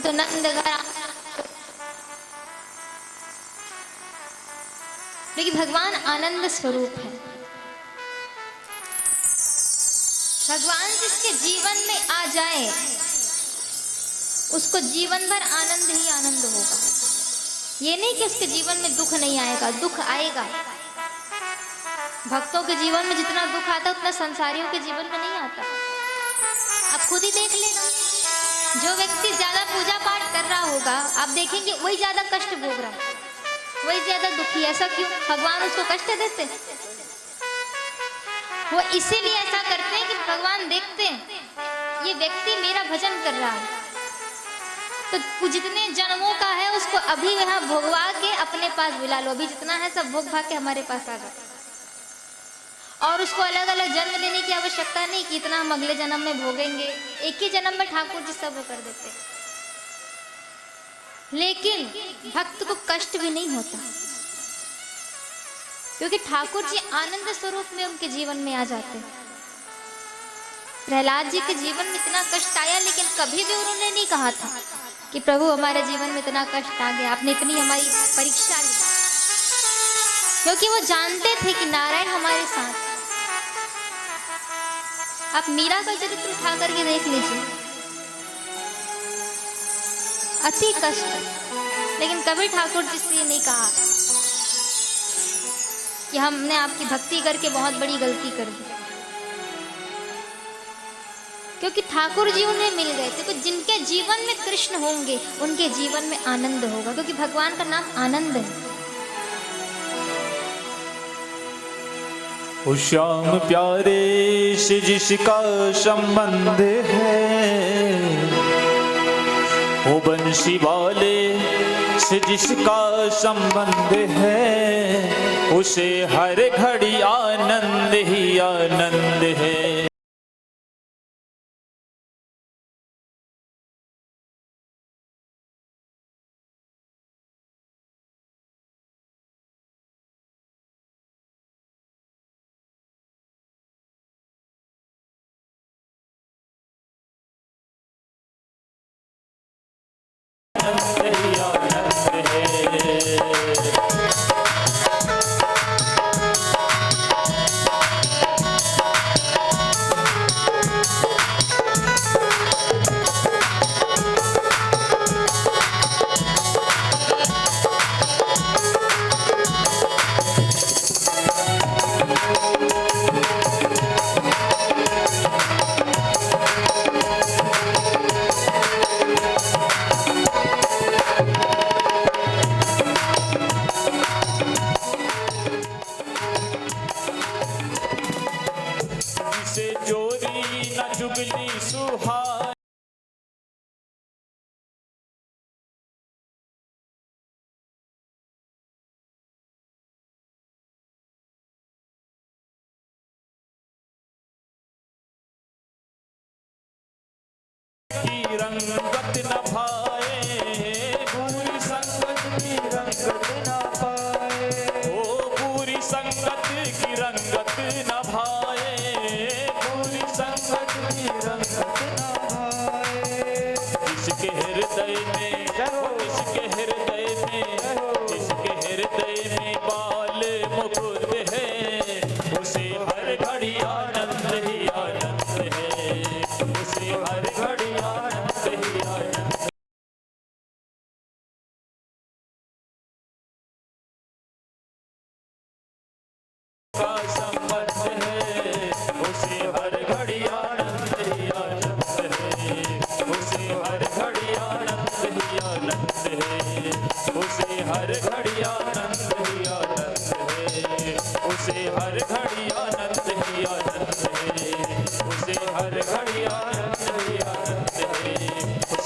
तो नंद घर, लेकिन भगवान आनंद स्वरूप है। भगवान जिसके जीवन में आ जाए उसको जीवन भर आनंद ही आनंद होगा। ये नहीं कि उसके जीवन में दुख नहीं आएगा, दुख आएगा। भक्तों के जीवन में जितना दुख आता है उतना संसारियों के जीवन में नहीं आता। आप खुद ही देख लेना, जो व्यक्ति ज्यादा पूजा पाठ कर रहा होगा आप देखेंगे वही ज्यादा कष्ट भोग रहा है, वही ज्यादा दुखी। ऐसा क्यों? भगवान उसको कष्ट देते हैं? वो इसीलिए ऐसा करते हैं कि भगवान देखते हैं ये व्यक्ति मेरा भजन कर रहा है, तो जितने जन्मों का है उसको अभी यहाँ भोगवा के अपने पास बुला लो। अभी जितना है सब भोग भाग के हमारे पास आ जाओ। और उसको अलग अलग जन्म लेने की आवश्यकता नहीं कि इतना हम अगले जन्म में भोगेंगे। एक ही जन्म में ठाकुर जी सब वो कर देते। लेकिन भक्त को कष्ट भी नहीं होता, क्योंकि ठाकुर जी आनंद स्वरूप में उनके जीवन में आ जाते। प्रहलाद जी के जीवन में इतना कष्ट आया, लेकिन कभी भी उन्होंने नहीं कहा था कि प्रभु हमारे जीवन में इतना कष्ट आ गया, आपने इतनी हमारी परीक्षा ली, क्योंकि वो जानते थे कि नारायण हमारे साथ। आप मीरा का चरित्र उठा करके देख लीजिए, अति कष्ट, लेकिन कभी ठाकुर जी से ये नहीं कहा कि हमने आपकी भक्ति करके बहुत बड़ी गलती कर दी, क्योंकि ठाकुर जी उन्हें मिल गए थे। तो जिनके जीवन में कृष्ण होंगे उनके जीवन में आनंद होगा, क्योंकि भगवान का नाम आनंद है। ओ श्याम प्यारे से जिसका संबंध है, ओ बंसी वाले से जिसका संबंध है, उसे हर घड़ी आनंद ही आनंद है। रंगत न भाए, पूरी संगत की रंगत न पाए, ओ पूरी संगत की रंगत न भाए, पूरी संगत की रंगत न भाए। जिसके हृदय में, जिसके हृदय में, जिसके हृदय में बाल मुकुट है, उसे हर घड़ी आनंद ही आनंद है, उसे हर घड़ी आनंद ही आनंद। का संबंध है, उसे हर घड़ी आनंद ही आनंद है, उसे हर घड़ी आनंद ही आनंद है, उसे हर घड़ी आनंद ही आनंद है, उसे हर घड़ी आनंद ही आनंद है, उसे हर घड़ी आनंद ही आनंद है।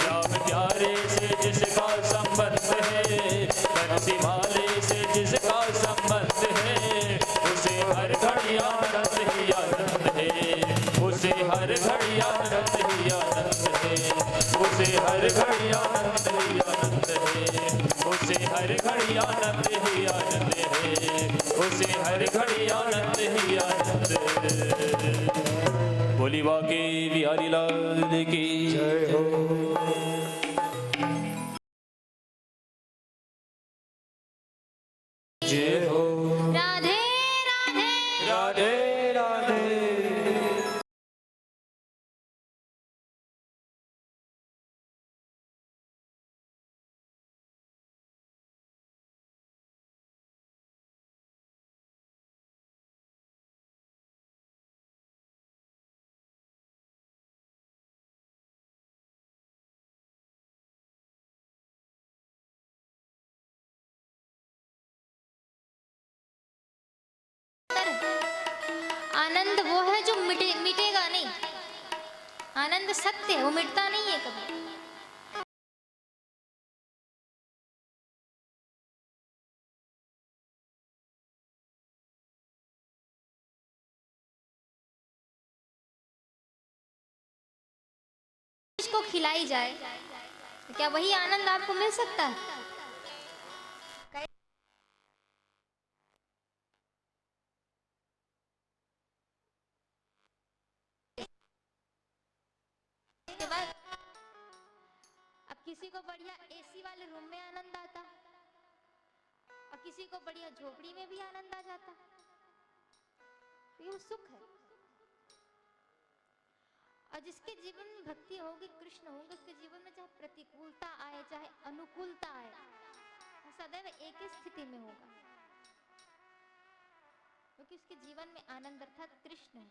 श्याम प्यारे से जिसका संबंध है, बंसी वाले से जिसका संबंध है, उसे हर घड़ी आनंद ही आनंद है, उसे हर घड़ी आनंद ही आनंद है, उसे हर घड़ी आनंद ही आनंद है, उसे हर घड़ी आनंद ही आनंद है, उसे हर घड़ी आनंद ही आनंद है। बोली बाके बिहारी लाल की जय हो। आनंद सत्य है, वो मिटता नहीं है कभी। इसको खिलाई जाए तो क्या वही आनंद आपको मिल सकता है? उसके बाद अब किसी को बढ़िया एसी वाले रूम में आनंद आता और किसी को बढ़िया झोपड़ी में भी आनंद आ जाता। ये सुख है। और जिसके जीवन में भक्ति होगी, कृष्ण होंगे, उसके जीवन में चाहे प्रतिकूलता आए चाहे अनुकूलता आए, सदैव एक ही स्थिति में होगा, क्योंकि उसके जीवन में आनंद अर्थात कृष्ण है।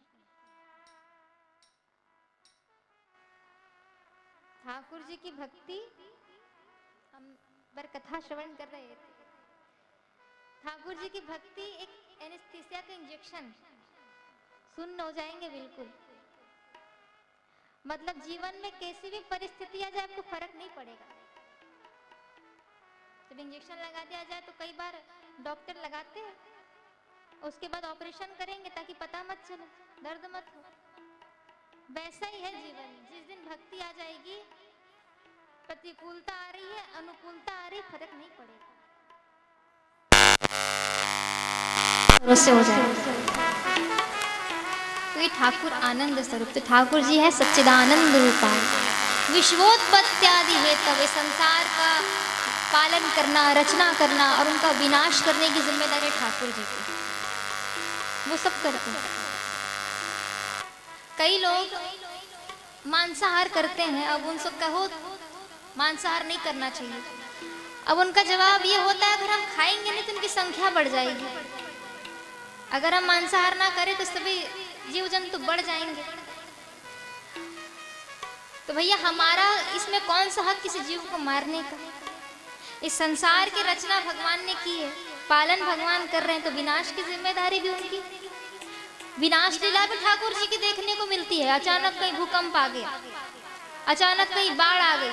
ठाकुर जी की भक्ति, हम बर कथा श्रवण कर रहे थे, ठाकुर जी की भक्ति एक एनेस्थीसिया का इंजेक्शन, सुन्न हो जाएंगे बिल्कुल। मतलब जीवन में कैसी भी परिस्थिति आ जाए आपको फर्क नहीं पड़ेगा। जब इंजेक्शन लगा दिया जाए तो कई बार डॉक्टर लगाते हैं, उसके बाद ऑपरेशन करेंगे ताकि पता मत चले, दर्द मत हो। वैसा ही है जीवन। जिस दिन भक्ति आ जाएगी, प्रतिकूलता आ रही है अनुकूलता आ रही, फर्क नहीं पड़ेगा, उससे हो जाएगा। तो ये ठाकुर आनंद स्वरूप, तो ठाकुर जी है सच्चिदानंद रूपाय। विश्वोत्पत्त्यादि हेतु, संसार का पालन करना, रचना करना और उनका विनाश करने की जिम्मेदारी ठाकुर जी की, वो सब करते हैं। कई लोग मांसाहार करते हैं, अब उनसे कहो मांसाहार नहीं करना चाहिए, अब उनका जवाब ये होता है अगर हम खाएंगे नहीं तो उनकी संख्या बढ़ जाएगी, अगर हम मांसाहार ना करें तो सभी जीव जंतु बढ़ जाएंगे। तो भैया हमारा इसमें कौन सा हक किसी जीव को मारने का? इस संसार की रचना भगवान ने की है, पालन भगवान कर रहे हैं, तो विनाश की जिम्मेदारी भी उनकी। विनाश लीला भी ठाकुर जी की देखने को मिलती है। अचानक कहीं भूकंप आ गया, अचानक कहीं बाढ़ आ गई,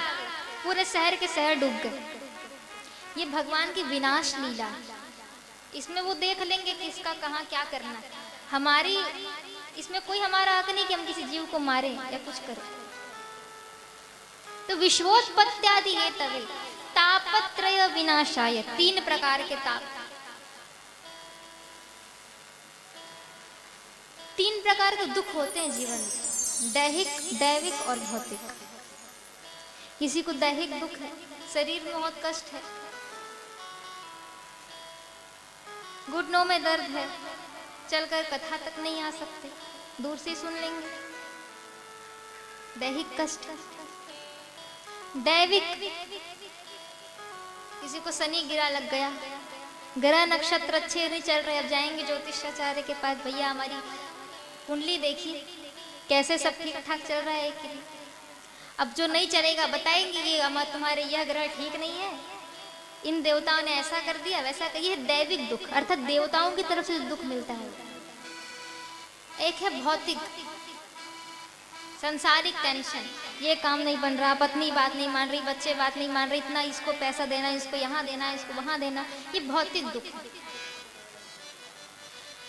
पूरे शहर के शहर डूब गए, ये भगवान की विनाश लीला। इसमें वो देख लेंगे कि इसका कहाँ क्या करना है। हमारी इसमें कोई हमारा हक नहीं कि हम किसी जीव को मारें या कुछ करें। तो विश्वोत्पत्त्यादि हेतवे तापत्रय विनाशाय, 3 प्रकार के ताप, 3 प्रकार के दुख होते हैं जीवन में, दैहिक, दैविक और भौतिक। किसी को दैहिक दुख है, शरीर में बहुत कष्ट है, घुटनों में दर्द है, चलकर कथा तक नहीं आ सकते, दूर से सुन लेंगे, दैहिक कष्ट। दैविक, किसी को शनि गिरा लग गया, ग्रह नक्षत्र अच्छे नहीं चल रहे, अब जाएंगे ज्योतिषाचार्य के पास, भैया हमारी कुंडली देखिए कैसे सब ठीक ठाक चल रहा है कि नहीं। अब जो नहीं चलेगा बताएंगे कि तुम्हारे यह ग्रह ठीक नहीं है, इन देवताओं ने ऐसा कर दिया वैसा कर। यह दैविक दुख अर्थात देवताओं की तरफ से दुख मिलता है। एक है भौतिक, सांसारिक टेंशन, ये काम नहीं बन रहा, पत्नी बात नहीं मान रही, बच्चे बात नहीं मान रहे, इतना इसको पैसा देना, इसको यहाँ देना, इसको वहां देना, ये भौतिक दुख है।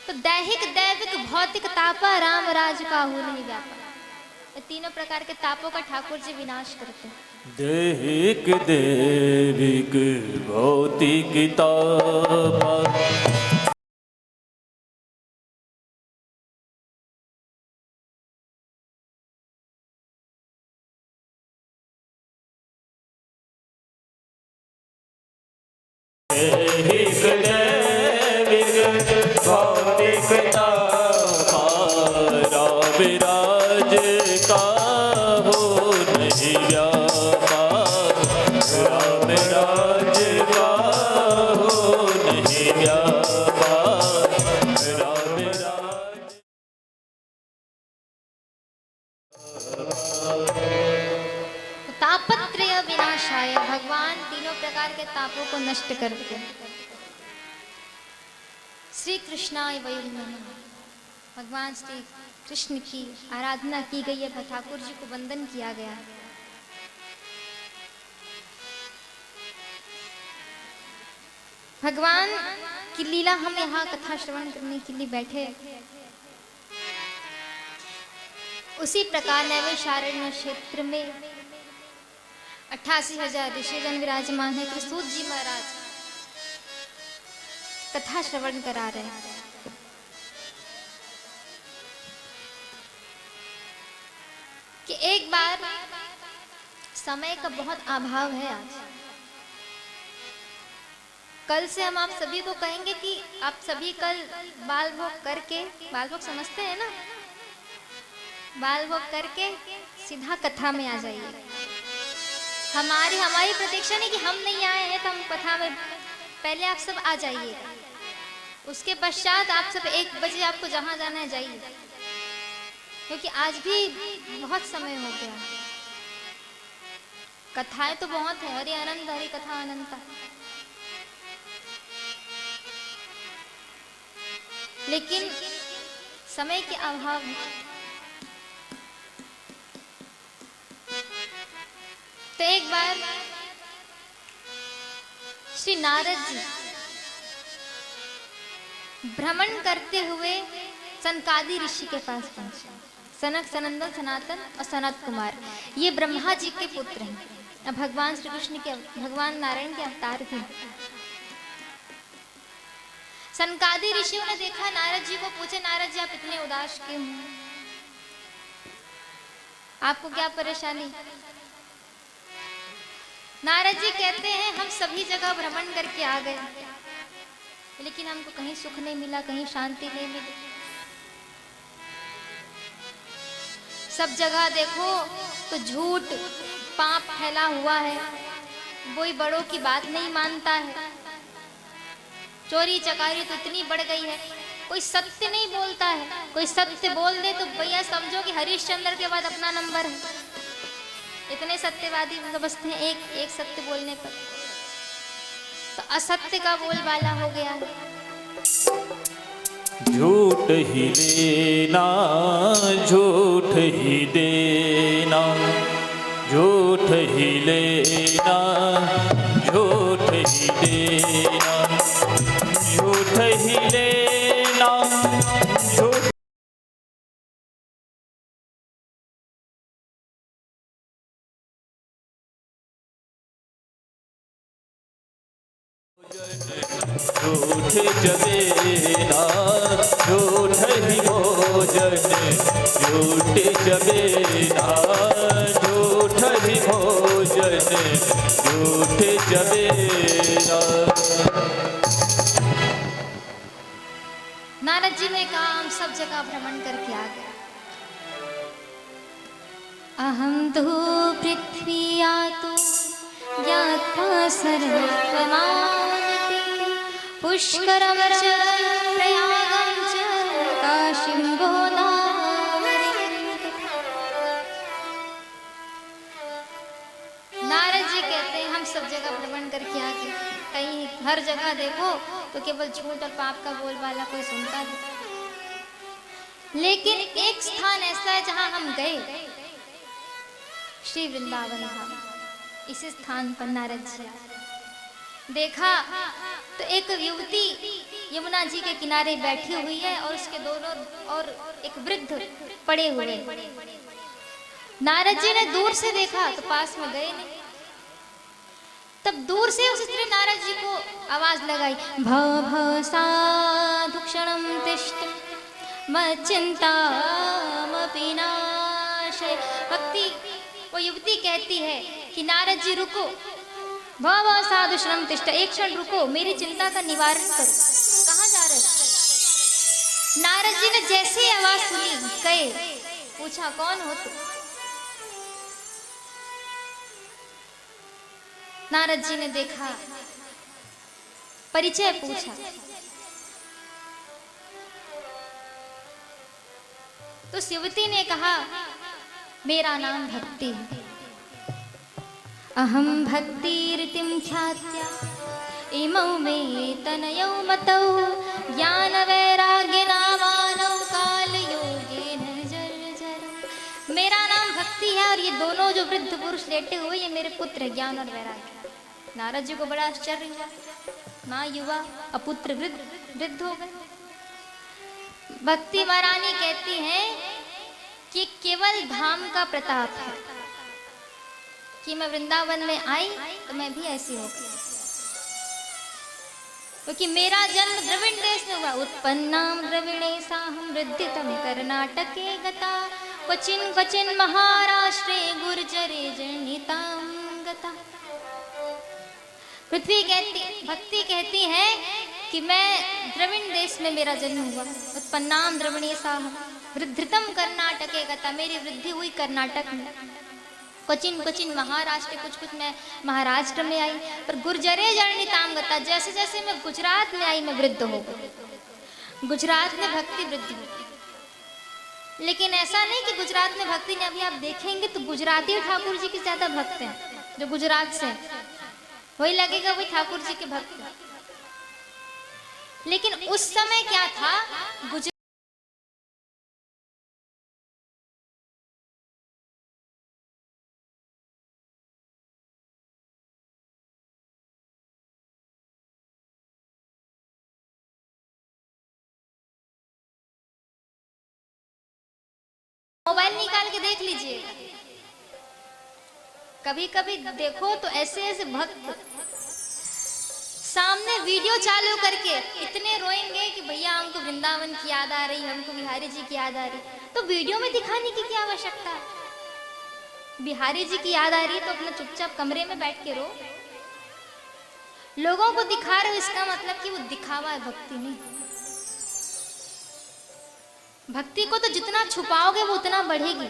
तो दैहिक, दैविक, भौतिक तापा राम राज का नहीं व्यापा, ये तीनों प्रकार के तापों का ठाकुर जी विनाश करते हैं। दैहिक, दैविक, भौतिक तापा, दैहिक, दैविक, भौतिक तापा, राम राज का हो नहीं व्यापा, राम राज का हो नहीं व्यापा, राम राज। तापत्रय विनाशाय, भगवान तीनों प्रकार के तापों को नष्ट करते हैं। श्री कृष्णाय वयं नमः। भगवान श्री कृष्ण की आराधना की गई है, ठाकुर जी को वंदन किया गया है। भगवान की लीला हम यहाँ कथा श्रवण करने के लिए बैठे। उसी प्रकार नैमिषारण्य क्षेत्र में 88,000 ऋषिजन विराजमान है। त्रिसूत जी महाराज कथा श्रवण करा रहे हैं। कि एक बार समय का बहुत अभाव है आज। कल से हम आप सभी को कहेंगे कि आप सभी कल बाल भोग करके, बाल भोग समझते हैं ना, बाल भोग करके सीधा कथा में आ जाइए। हमारी प्रतीक्षा नहीं कि हम नहीं आए हैं तो हम कथा में, पहले आप सब आ जाइए। उसके पश्चात आप सब 1 बजे आपको जहां जाना है जाइए, क्योंकि आज भी बहुत समय हो गया। कथाएं तो बहुत है, हरि अनंत हरि कथा अनंता, लेकिन समय के अभाव में। तो एक बार श्री नारद जी भ्रमण करते हुए सनकादि ऋषि के पास पहुंचे। सनक, सनंदन, सनातन और सनत कुमार ये ब्रह्मा जी के पुत्र हैं। भगवान श्री कृष्ण के, भगवान नारायण के अवतार थे। सनकादि ऋषियों ने देखा नारद जी को, पूछे नारद जी आप इतने उदास क्यों हैं, आपको क्या परेशानी? नारद जी कहते हैं हम सभी जगह भ्रमण करके आ गए, लेकिन हमको कहीं सुख नहीं मिला, कहीं शांति नहीं मिली। सब जगह देखो तो झूठ पाप फैला हुआ है, कोई बड़ों की बात नहीं मानता है, चोरी चकारी तो इतनी बढ़ गई है, कोई सत्य नहीं बोलता है। कोई सत्य बोल दे तो भैया समझो कि हरिश्चंद्र के बाद अपना नंबर है। इतने सत्यवादी बसते हैं एक सत्य बोलने पर, तो असत्य का बोलबाला हो गया है। झूठ ही लेना झूठ ही देना, झूठ ही लेना झूठ ही देना, झूठ ही लेना झूठ झूठ जबेना, झूठ ही भोजन, झूठ जबेना, झूठ ही भोजन, झूठ जबेना। नारद जी ने कहा हम सब जगह भ्रमण करके आ गए। अहम तो पृथ्वी आतु ज्ञात्वा सर्वमामति, पुष्करम च प्रयागं च काशीं गोदावरीं। नारद जी कहते हैं हम सब जगह भ्रमण करके आ गए। कहीं हर जगह देखो तो केवल झूठ और पाप का बोलबाला कोई सुनता नहीं, लेकिन एक स्थान ऐसा है जहां हम गए, श्री वृंदावन धाम। इस स्थान पर नारद जी देखा तो एक युवती यमुना जी के किनारे बैठी हुई है और उसके दोनों और एक वृद्ध पड़े हुए। नारद जी ने दूर से देखा तो पास में गए नहीं। तब दूर से उस स्त्री नारद जी को आवाज लगाई, भव भव साधु क्षणं तिष्ठ मच्चिंतामपि नाशय। भक्ति वो युवती कहती है कि नारद जी रुको, भव भव साधु क्षणं तिष्ठ, एक क्षण रुको, मेरी चिंता का निवारण करो। कहाँ जा रहे? नारद जी ने जैसे ही आवाज सुनी गए, पूछा कौन हो तुम? नारद जी ने देखा, परिचय पूछा, तो युवती ने कहा मेरा नाम भक्ति है। अहम भक्तिर्तिम ख्यात्या इमौ मे तनयौ मतौ ज्ञान वैराग्य नामानौ काल दोनों जो वृद्ध पुरुष लेटे हुए ये मेरे पुत्र है ज्ञान और वैराग्य। नारद जी को बड़ा आश्चर्य हुआ, माँ युवा अपुत्र वृद्ध वृद्ध हो गए। भक्ति महारानी कहती हैं कि केवल धाम का प्रताप है कि मैं वृंदावन में आई तो मैं भी ऐसी हो गई, क्योंकि मेरा जन्म द्रविड़ देश में हुआ। उत्पन्नाम द्रविणे साहम वृद्धितम कर्नाटके गता क्वचिन क्वचिन महाराष्ट्रे गुर्जरे जनिताम गता। पृथ्वी कहती, भक्ति कहती है कि मैं द्रविड़ देश में मेरा जन्म हुआ। उत्पन्नाम द्रविणे साहम वृद्धितम कर्नाटके गता, मेरी वृद्धि हुई कर्नाटक में। क्वचिन क्वचिन महाराष्ट्र, कुछ कुछ मैं महाराष्ट्र में आई। पर गुर्जरे जर्निताम गता, जैसे जैसे मैं गुजरात में आई मैं वृद्ध हो गई। गुजरात में भक्ति वृद्धि होती, लेकिन ऐसा नहीं कि गुजरात में भक्ति नहीं। अभी आप देखेंगे तो गुजराती ठाकुर जी की ज्यादा भक्त हैं, जो गुजरात से वही लगेगा वही ठाकुर जी के भक्त। लेकिन उस समय क्या था, गुजरात मोबाइल निकाल के देख लीजिए, कभी कभी देखो तो ऐसे ऐसे भक्त सामने वीडियो चालू करके इतने रोएंगे कि भैया हमको वृंदावन की याद आ रही, हमको बिहारी जी की याद आ रही। तो वीडियो में दिखाने की क्या आवश्यकता है? बिहारी जी की याद आ रही है तो अपना चुपचाप कमरे में बैठ के रो। लोगों को दिखा रहे हो इसका मतलब कि वो दिखावा है, भक्ति नहीं। भक्ति को तो जितना छुपाओगे वो उतना बढ़ेगी,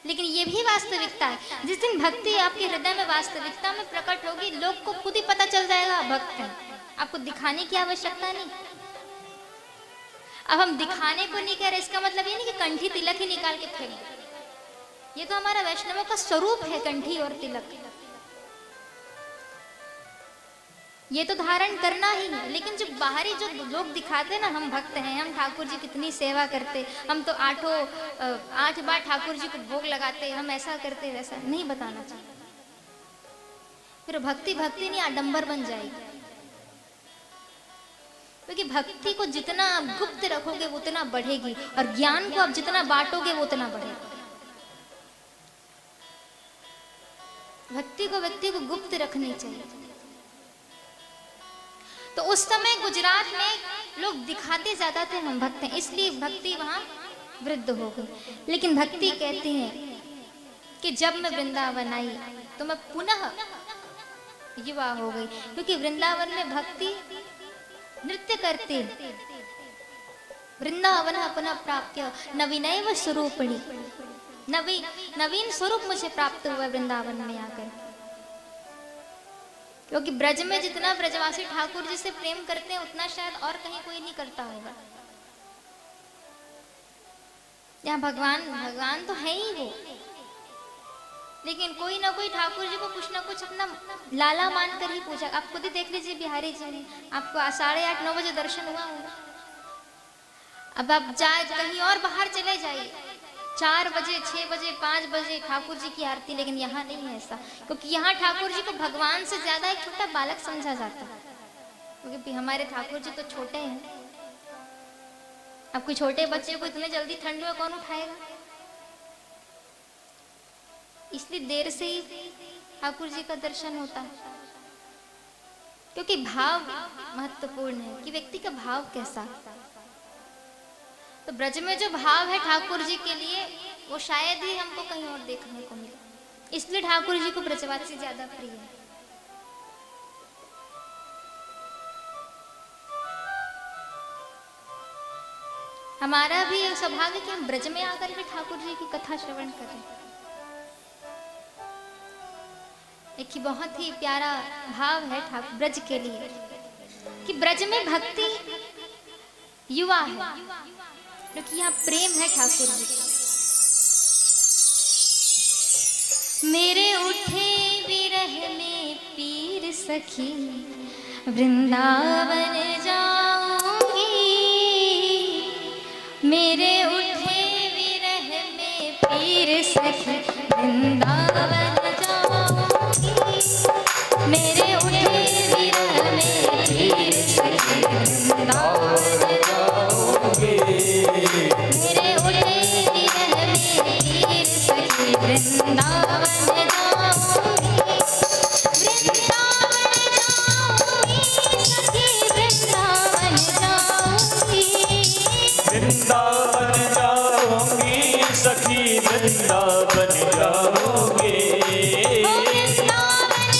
लेकिन ये भी वास्तविकता है। जिस दिन भक्ति आपके हृदय में वास्तविकता में प्रकट होगी, लोग को खुद ही पता चल जाएगा भक्त है, आपको दिखाने की आवश्यकता नहीं। अब हम दिखाने को नहीं कह रहे, इसका मतलब ये नहीं कि कंठी तिलक ही निकाल के फेंक दो। ये तो हमारा वैष्णवों का स्वरूप है, कंठी और तिलक ये तो धारण करना ही है। लेकिन जो बाहरी जो लोग दिखाते हैं ना, हम भक्त हैं, हम ठाकुर जी कितनी सेवा करते, हम तो 8 बार ठाकुर जी को भोग लगाते, हम ऐसा करते, वैसा नहीं बताना चाहिए। फिर भक्ति भक्ति नहीं आडंबर बन जाएगी। क्योंकि भक्ति को जितना आप गुप्त रखोगे वो उतना बढ़ेगी, और ज्ञान को आप जितना बांटोगे वो उतना बढ़ेगा। भक्ति को व्यक्ति को गुप्त रखनी चाहिए। तो उस समय गुजरात में लोग दिखाते ज्यादा थे हम भक्त हैं, इसलिए भक्ति वहां वृद्ध हो गई। लेकिन भक्ति कहती है कि जब मैं वृंदावन आई तो मैं पुनः युवा हो गई, क्योंकि वृंदावन में भक्ति नृत्य करते, वृंदावन अपना प्राप्त नवीनैव स्वरूपिणी, नवीन स्वरूप मुझे प्राप्त हुआ वृंदावन में आकर। क्योंकि ब्रज में जितना ब्रजवासी ठाकुर जी से प्रेम करते हैं उतना शायद और कहीं कोई नहीं करता होगा। यहाँ भगवान तो है ही वो, लेकिन कोई ना कोई ठाकुर जी को कुछ ना कुछ अपना लाला मानकर ही पूजा। आप खुद ही देख लीजिए, बिहारी जी ने आपको 8:30-9 बजे दर्शन हुआ होगा। अब आप जाए कहीं और बाहर चले जाइए, 4 बजे 6 बजे 5 बजे ठाकुर जी की आरती, लेकिन यहाँ नहीं है ऐसा। क्योंकि यहाँ ठाकुर जी को भगवान से ज्यादा एक छोटा बालक समझा जाता है, क्योंकि हमारे ठाकुर जी तो छोटे हैं। अब कोई छोटे बच्चे को इतने जल्दी ठंड में कौन उठाएगा, इसलिए देर से ही ठाकुर जी का दर्शन होता है। क्योंकि भाव महत्वपूर्ण है कि व्यक्ति का भाव कैसा। तो ब्रज में जो भाव है ठाकुर जी के लिए वो शायद ही हमको कहीं और देखने को मिले, इसलिए ठाकुर जी को ब्रजवासी ज्यादा प्रिय है। हमारा भी सौभाग्य कि हम ब्रज में आकर के ठाकुर जी की कथा श्रवण करें। एक ही बहुत ही प्यारा भाव है ठाकुर ब्रज के लिए कि ब्रज में भक्ति युवा है, क्योंकि यहाँ प्रेम है ठाकुर जी। मेरे उठे विरह में पीर सखी वृंदावन जाऊंगी, मेरे उठे विरह में पीर सखी वृंदावन जाऊंगी। मेरे उठे विरह में वीर सखी वृंदावन जाऊंगी। मेरे उठे विरह में वीर सखी वृंदावन जाऊंगी। वृंदावन जाऊंगी सखी वृंदावन जाऊंगी। वृंदावन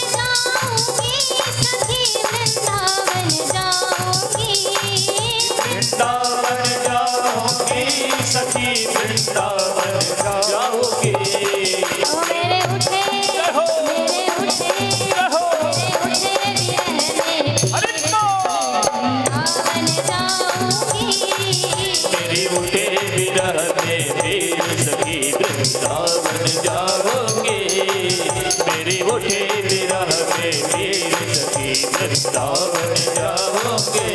जाऊंगी सखी वृंदावन जाऊंगी। वृंदावन जाऊंगी सखी वृंदावन जाऊंगी। ओ मेरे उठे मेरे उठे मेरे उठे विरह में वृंदावन जाऊंगी। मेरी उठे विरह में वीर सखी वृंदावन जाओगे। मेरी उठे विरह में वीर सखी वृंदावन जाओगे।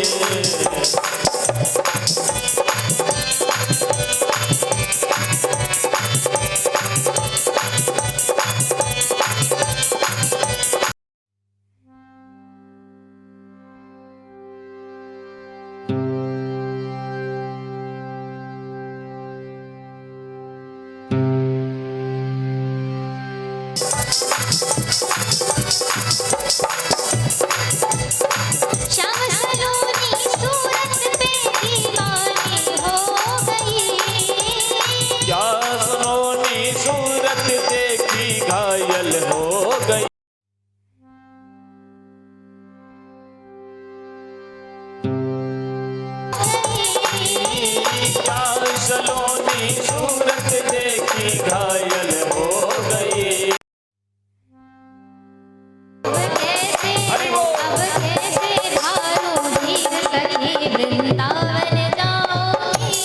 श्याम सलोनी सूरत पे दीवानी हो गई। क्या सुनोनी सूरत देखी घायल हो गई। क्या सलोनी सूरत देखी घायल हो गई। अब कैसे धारू धीर सखी वृंदावन जाऊंगी।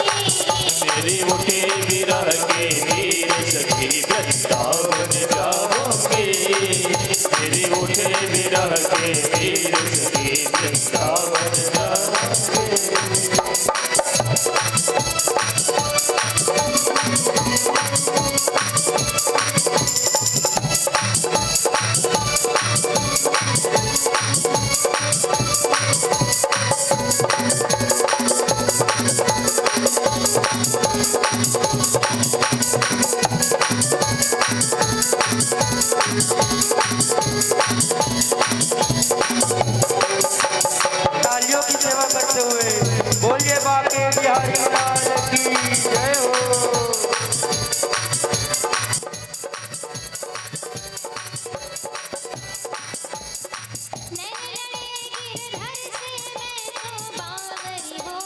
मेरी उठे विरह के वीर सखी वृंदावन जाओगे। मेरी उठे विरह के वीर सखी वृंदावन जाओगे। तालियों की सेवा करते हुए बोलिए बाके बिहारी लाल की जय हो। नैन लड़े गिरधर से मैं तो बावरी हो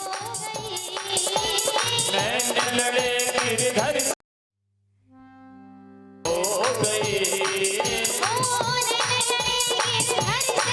गई। नैन लड़े गिरधर हो गई। ओ नैन लड़े गिरधर से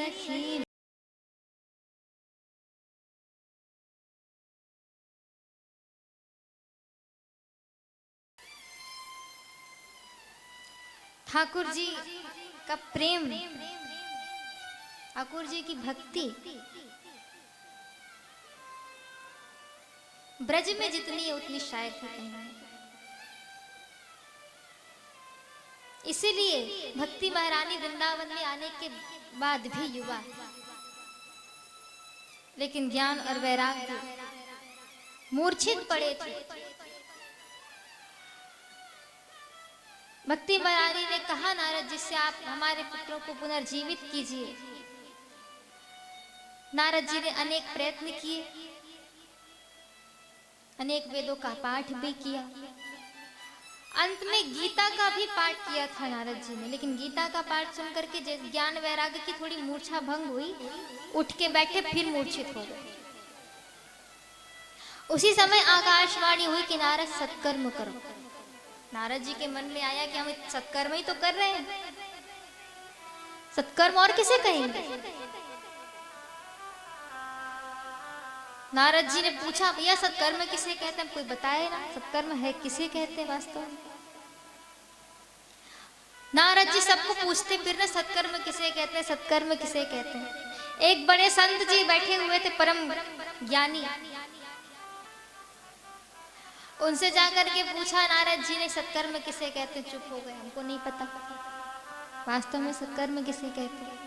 रखी। ठाकुर जी का प्रेम, ठाकुर जी की भक्ति ब्रज में जितनी है उतनी शायद ही कहीं नहीं। इसीलिए भक्ति महारानी वृंदावन में आने के बाद भी युवा, लेकिन ज्ञान और वैराग्य मूर्छित पड़े थे। भक्ति महारानी ने कहा नारद जी से, आप हमारे पुत्रों को पुनर्जीवित कीजिए। नारद जी ने अनेक प्रयत्न किए, अनेक वेदों का पाठ भी किया, अंत में गीता का भी पाठ किया था नारद जी ने। लेकिन गीता का पाठ सुन करके ज्ञान वैराग्य की थोड़ी मूर्छा भंग हुई, उठ के बैठे फिर मूर्छित हो गए। उसी समय आकाशवाणी हुई कि नारद सत्कर्म करो। नारद जी के मन में आया कि हम सत्कर्म ही तो कर रहे हैं, सत्कर्म और किसे कहेंगे। नारद जी ने पूछा, भैया सत्कर्म किसे कहते हैं, कोई बताए ना, सत्कर्म है किसे कहते हैं वास्तव में। नारद जी सबको पूछते फिर ना, सत्कर्म किसे कहते हैं, सत्कर्म किसे कहते हैं। एक बड़े संत जी बैठे हुए थे, परम ज्ञानी, उनसे जाकर के पूछा नारद जी ने, सत्कर्म किसे कहते हैं। चुप हो गए, हमको नहीं पता वास्तव में सत्कर्म किसे कहते हैं।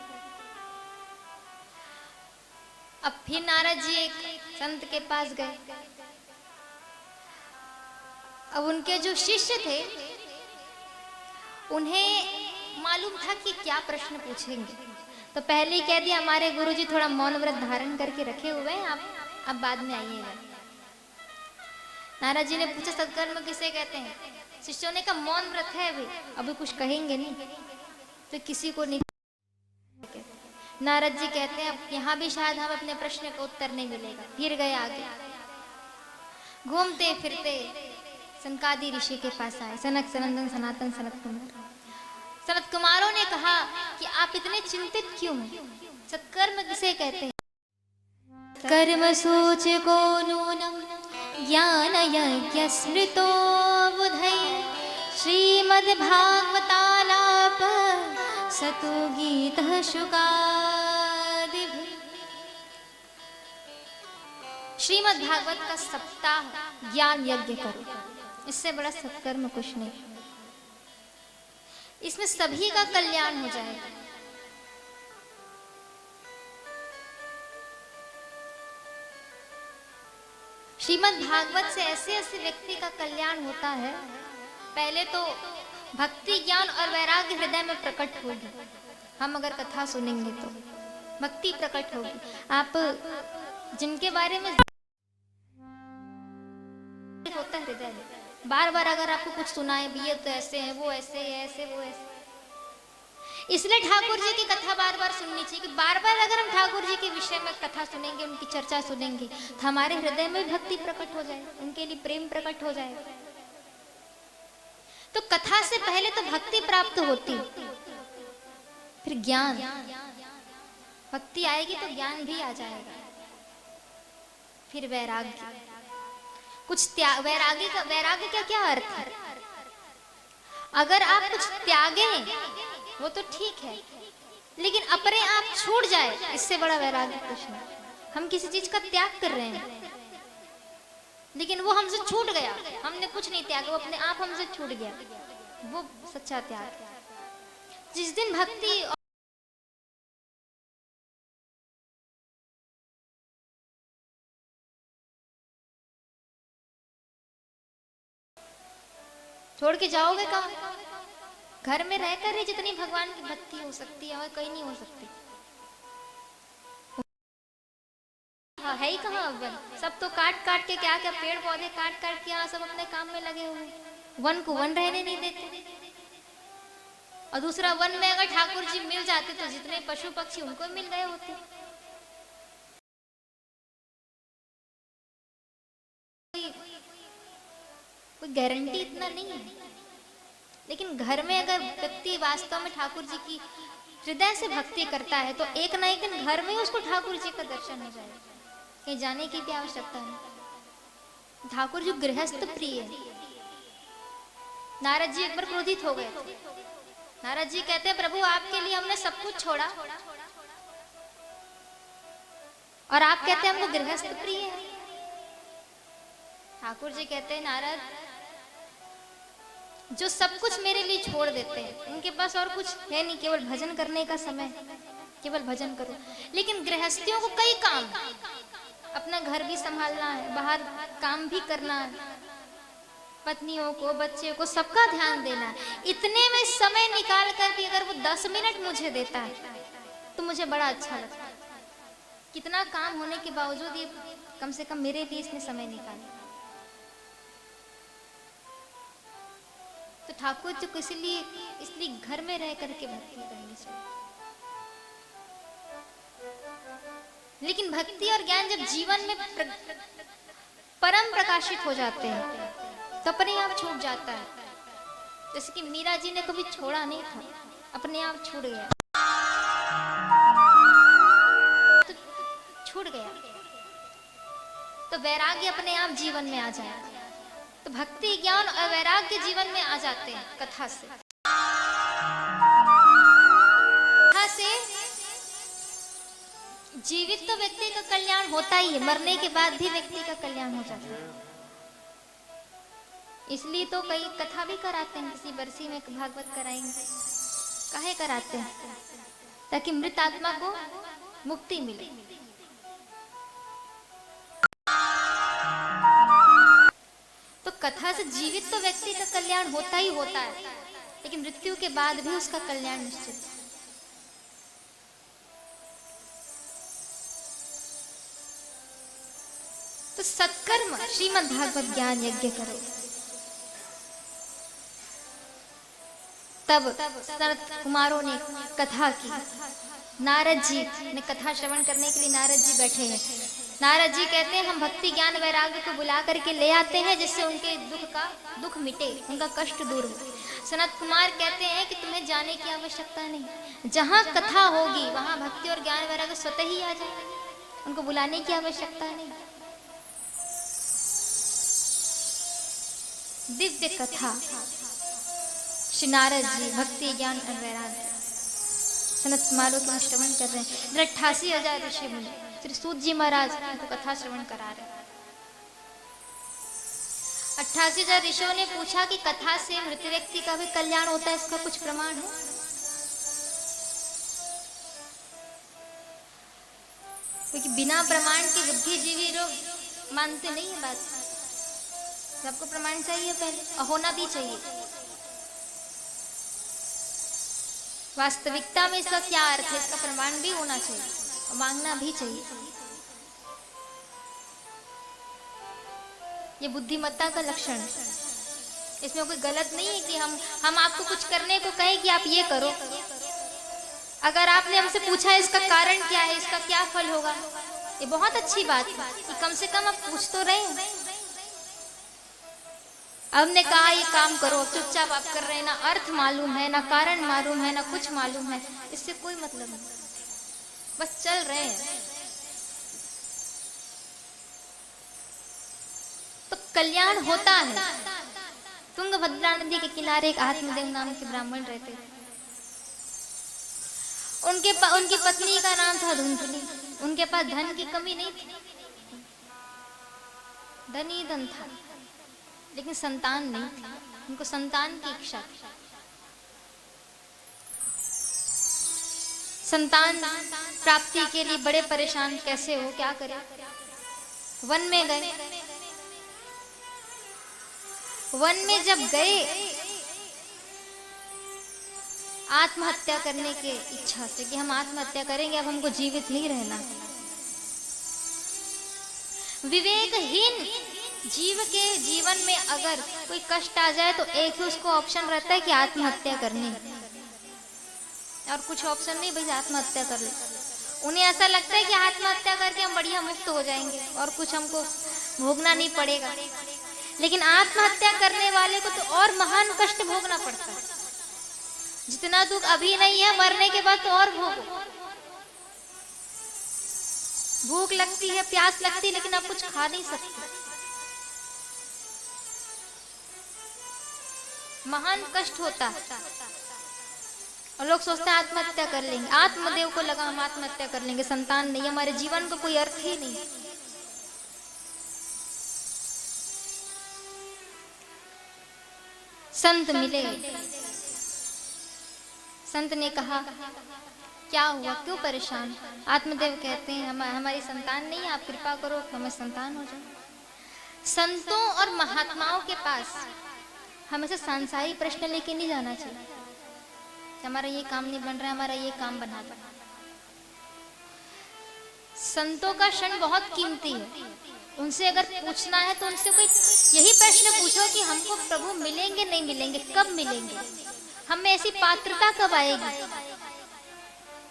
अब फिर नारद जी एक संत के पास गए। अब उनके जो शिष्य थे उन्हें मालूम था कि क्या प्रश्न पूछेंगे, तो पहले ही कह दिया, हमारे गुरुजी थोड़ा मौन व्रत धारण करके रखे हुए हैं, आप अब बाद में आइएगा। नारद जी ने पूछा, सत्कर्म किसे कहते हैं। शिष्यों ने कहा, मौन व्रत है अभी कुछ कहेंगे नहीं, तो किसी को नहीं। नारद जी कहते हैं, अब यहाँ भी शायद हम अपने प्रश्न का उत्तर नहीं मिलेगा। फिर गए आगे, घूमते फिरते सनकादि ऋषि के पास आए, सनक सनंदन सनातन सनत कुमार। सनत कुमारों ने कहा कि आप इतने चिंतित क्यों हैं, सत्कर्म किसे कहते हैं। कर्म सोच को नूनम ज्ञान यज्ञ स्मृतो बुधै श्रीमद् भागवतालाप सतो गीत शुकादि। श्रीमद् भागवत का सप्ताह ज्ञान यज्ञ करो, इससे बड़ा सत्कर्म कुछ नहीं। इसमें सभी का कल्याण हो जाएगा। श्रीमद् भागवत से ऐसे ऐसे व्यक्ति का कल्याण होता है। पहले तो भक्ति ज्ञान और वैराग्य हृदय में प्रकट होगी। हम अगर कथा सुनेंगे तो भक्ति प्रकट होगी। आप जिनके बारे में होता है हृदय में, बार बार अगर आपको कुछ सुनाए भी, ये तो ऐसे है, वो ऐसे है, ऐसे वो ऐसे, इसलिए ठाकुर जी की कथा बार बार सुननी चाहिए। कि बार बार अगर हम ठाकुर जी के विषय में कथा सुनेंगे, उनकी चर्चा सुनेंगे, तो हमारे हृदय में भक्ति प्रकट हो जाए, उनके लिए प्रेम प्रकट हो जाए। तो कथा से पहले तो भक्ति प्राप्त होती, फिर ज्ञान, भक्ति आएगी तो ज्ञान भी आ जाएगा, फिर वैराग्य। कुछ त्याग, वैराग्य का क्या अर्थ है। अगर आप कुछ त्यागें वो तो ठीक है, लेकिन अपने आप छूट जाए, इससे बड़ा वैराग्य कुछ नहीं। हम किसी चीज का त्याग कर रहे हैं, लेकिन वो हमसे छूट गया, हमने कुछ नहीं त्यागा, वो अपने आप हमसे छूट गया, वो सच्चा त्याग है। जिस दिन भक्ति छोड़ के जाओगे कहाँ। घर में रहकर ही जितनी भगवान की भक्ति हो सकती है और कहीं नहीं हो सकती। हाँ, है ही कहाँ वन। सब तो काट काट के क्या क्या पेड़ पौधे काट काट के यहाँ सब अपने काम में लगे हुए, वन को वन रहने नहीं देते। और दूसरा, वन में अगर ठाकुर जी मिल जाते तो जितने पशु पक्षी उनको मिल गए होते। कोई गारंटी इतना नहीं है, लेकिन घर में अगर व्यक्ति वास्तव में ठाकुर जी की हृदय से भक्ति करता है तो एक ना एक दिन घर में ही उसको ठाकुर जी का दर्शन हो जाएगा, कहीं जाने की भी आवश्यकता नहीं। ठाकुर जी गृहस्थ प्रिय है। नारद जी एक बार क्रोधित हो गए थे। नारद जी कहते हैं प्रभु आपके लिए हमने सब कुछ छोड़ा और आप कहते हैं हमको गृहस्थ प्रिय है। ठाकुर जी कहते हैं नारद, जो सब कुछ मेरे लिए छोड़ देते हैं उनके पास और कुछ है नहीं, केवल भजन करने का समय, केवल भजन करो। लेकिन गृहस्थियों को कई काम, अपना घर भी संभालना है, बाहर काम भी करना है, पत्नियों को, बच्चे को, सबका ध्यान देना है। इतने में समय निकाल कर भी अगर वो 10 मिनट मुझे देता है तो मुझे बड़ा अच्छा लगता है। कितना काम होने के बावजूद ये कम से कम मेरे लिए इसने समय निकाला। तो ठाकुर जी को इसलिए घर में रह करके भक्ति करनी चाहिए। लेकिन भक्ति और ज्ञान जब जीवन में परम प्रकाशित हो जाते हैं तो अपने आप छूट जाता है। जैसे कि मीरा जी ने कभी छोड़ा नहीं था, अपने आप छूट गया, तो छूट गया। तो वैराग्य अपने आप जीवन में आ जाएगा। तो भक्ति, ज्ञान और वैराग्य जीवन में आ जाते हैं कथा से। कथा से जीवित तो व्यक्ति का कल्याण होता ही है, मरने के बाद भी व्यक्ति का कल्याण हो जाता है। इसलिए तो कई कथा भी कराते हैं, किसी बरसी में भागवत कराएंगे, काहे कराते हैं? ताकि मृत आत्मा को मुक्ति मिले। तो कथा से जीवित तो व्यक्ति का कल्याण होता ही होता है, लेकिन मृत्यु के बाद भी उसका कल्याण निश्चित है। तो सत्कर्म श्रीमद् भागवत ज्ञान यज्ञ करो। तब सनत कुमारों ने कथा की। नारद जी ने कथा श्रवण करने के लिए नारद जी बैठे हैं। नारद जी कहते हैं हम भक्ति ज्ञान वैराग्य को बुला करके ले आते हैं जिससे उनके दुख मिटे, उनका कष्ट दूर हो। सनत कुमार कहते हैं कि तुम्हें जाने की आवश्यकता नहीं, जहाँ कथा होगी वहाँ भक्ति और ज्ञान वैराग्य स्वतः ही आ जाए, उनको बुलाने की आवश्यकता नहीं। दिव्य कथा श्री नारद जी भक्ति ज्ञान और वैराग्य सनत कुमारों के श्रवण कर रहे हैं। 88,000 ऋषि मुनि श्री सूत जी महाराज उनको कथा श्रवण करा रहे हैं। 88,000 ऋषियों ने पूछा कि कथा से मृत व्यक्ति का भी कल्याण होता है, इसका कुछ प्रमाण है? क्योंकि बिना प्रमाण के बुद्धिजीवी लोग मानते नहीं है बात। सबको प्रमाण चाहिए पहले, और होना भी चाहिए। वास्तविकता में इसका क्या अर्थ है, इसका प्रमाण भी होना चाहिए और मांगना भी चाहिए। ये बुद्धिमत्ता का लक्षण है। इसमें कोई गलत नहीं है कि हम आपको कुछ करने को कहें कि आप ये करो। अगर आपने हमसे पूछा इसका कारण क्या है, इसका क्या फल होगा, ये बहुत अच्छी बात है कि कम से कम आप पूछ तो रहे। हमने कहा ये काम करो, चुपचाप आप कर रहे हैं, ना अर्थ मालूम है, ना कारण मालूम है, ना कुछ मालूम है, इससे कोई मतलब नहीं, बस चल रहे हैं। तो कल्याण होता है। तुंगभद्रा नदी के किनारे एक आत्मदेव नाम के ब्राह्मण रहते थे। उनकी पत्नी का नाम था धुंधली। उनके पास धन की कमी नहीं थी, धन ही धन था, लेकिन संतान नहीं थी। उनको संतान की इच्छा थी। संतान प्राप्ति के लिए बड़े परेशान, कैसे हो, क्या करें। वन में गए। वन में जब गए आत्महत्या करने के इच्छा से कि हम आत्महत्या करेंगे, अब हमको जीवित नहीं रहना। विवेकहीन जीव के जीवन में अगर कोई कष्ट आ जाए तो एक ही उसको ऑप्शन रहता है कि आत्महत्या करनी, और कुछ ऑप्शन नहीं, भाई आत्महत्या कर ले। उन्हें ऐसा लगता है कि आत्महत्या करके हम बढ़िया मुक्त हो जाएंगे और कुछ हमको भोगना नहीं पड़ेगा। लेकिन आत्महत्या करने वाले को तो और महान कष्ट भोगना पड़ता है। जितना दुख अभी नहीं है, मरने के बाद तो और भोगो। भूख लगती है, प्यास लगती है, लेकिन आप कुछ खा नहीं सकते। महान कष्ट होता है और लोग सोचते हैं आत्महत्या कर लेंगे। आत्मदेव को लगा हम आत्महत्या कर लेंगे, संतान नहीं, हमारे जीवन का कोई अर्थ ही नहीं। संत मिले, संत ने कहा क्या हुआ, क्यों परेशान? आत्मदेव कहते हैं हमारी संतान नहीं है, आप कृपा करो हमें संतान हो जाए। संतों और महात्माओं के पास हमेशा सांसारिक प्रश्न लेके नहीं जाना चाहिए। हमारा ये काम नहीं बन रहा है, हमारा ये काम बना दो। संतों का क्षण बहुत कीमती है। उनसे अगर पूछना है तो उनसे कोई यही प्रश्न पूछो कि हमको प्रभु मिलेंगे नहीं मिलेंगे, कब मिलेंगे, हमें ऐसी पात्रता कब आएगी।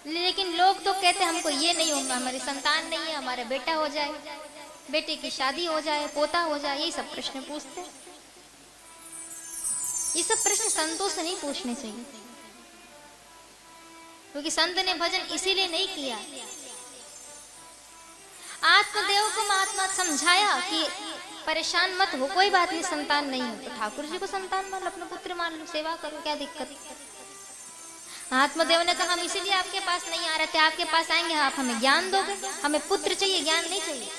लेकिन लोग तो कहते हमको ये नहीं होगा, हमारी संतान नहीं है, हमारा बेटा हो जाए, बेटे की शादी हो जाए, पोता हो जाए, यही सब प्रश्न पूछते। ये सब प्रश्न संतों से नहीं पूछने चाहिए, क्योंकि संत ने भजन इसीलिए नहीं किया। आत्मदेव को महात्मा समझाया कि परेशान मत हो, कोई बात नहीं, संतान नहीं हो तो ठाकुर जी को संतान मान लो, अपना पुत्र मान लो, सेवा करो, क्या दिक्कत। आत्मदेव ने कहा हम इसीलिए आपके पास नहीं आ रहे थे, आपके पास आएंगे, आप हमें ज्ञान दोगे, हमें पुत्र चाहिए, ज्ञान नहीं चाहिए।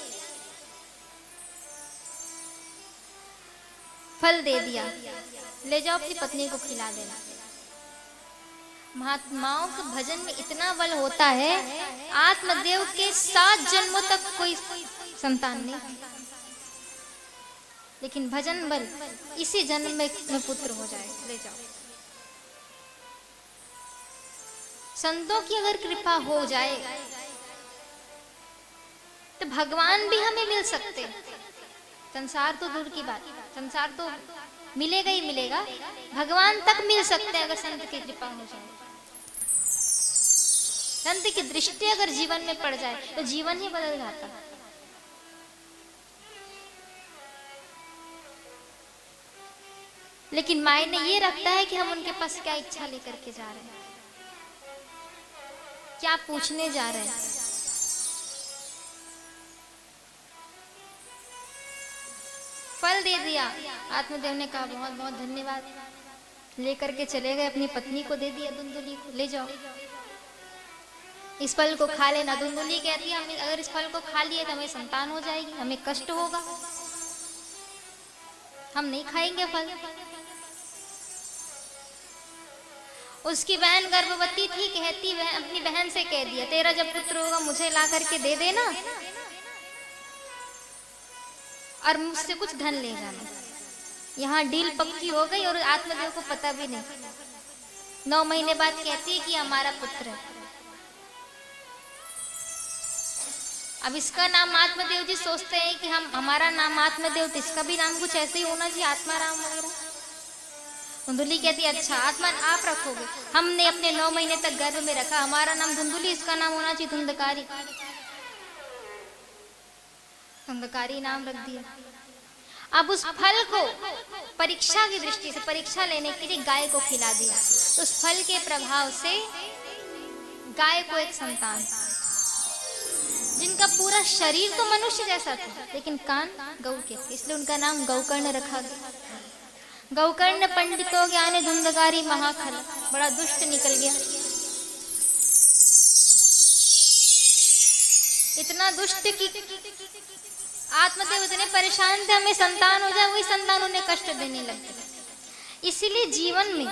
फल दे दिया, ले जाओ अपनी पत्नी को खिला देना। महात्माओं के भजन में इतना बल होता है, आत्मदेव के 7 जन्मों तक कोई संतान नहीं, लेकिन भजन बल इसी जन्म में पुत्र हो जाए, ले जाओ। संतों की अगर कृपा हो जाए तो भगवान भी हमें मिल सकते। संसार तो दूर की बात, संसार तो मिलेगा ही मिलेगा, भगवान तक मिल सकते हैं अगर संत की कृपा हो जाए। संत की दृष्टि अगर जीवन में पड़ जाए तो जीवन ही बदल जाता है। लेकिन मायने ये रखता है कि हम उनके पास क्या इच्छा लेकर के जा रहे हैं, क्या पूछने जा रहे हैं। फल दे दिया, आत्मदेव ने कहा बहुत बहुत धन्यवाद, लेकर के चले गए, अपनी पत्नी को दे दिया, धुंधुली को, ले जाओ इस फल को खा लेना। धुंधुली कहती है हम अगर इस फल को खा लिए तो हमें संतान हो जाएगी, हमें कष्ट होगा, हम नहीं खाएंगे फल। उसकी बहन गर्भवती थी, कहती अपनी बहन से कह दिया तेरा जब पुत्र होगा मुझे ला करके दे देना और मुझसे कुछ धन ले जाना। यहाँ डील पक्की हो गई और आत्मदेव को पता भी नहीं। 9 महीने बाद कहती है कि हमारा पुत्र है। अब इसका नाम आत्मदेव जी सोचते हैं कि हमारा नाम आत्मदेव, तो इसका भी नाम कुछ ऐसे ही होना चाहिए, आत्माराम वगैरह। धुंधुली कहती है अच्छा आत्मा आप रखोगे, हमने अपने 9 महीने तक गर्भ में रखा, हमारा नाम धुंधुली, इसका नाम होना चाहिए धुंधकारी। धुंधकारी नाम रख दिया। अब उस फल को परीक्षा की दृष्टि से, परीक्षा लेने के लिए गाय को खिला दिया। तो उस फल के प्रभाव से गाय को एक संतान, जिनका पूरा शरीर तो मनुष्य जैसा था लेकिन कान गौ के, इसलिए उनका नाम गौकर्ण रखा गया। गौकर्ण पंडितों ज्ञान धुंधकारी महाखल, बड़ा दुष्ट निकल गया। इतना दुष्ट कि आत्मदेव इतने परेशान थे हमें संतान हो जाए, वही संतान उन्हें कष्ट देने लगे। इसीलिए जीवन में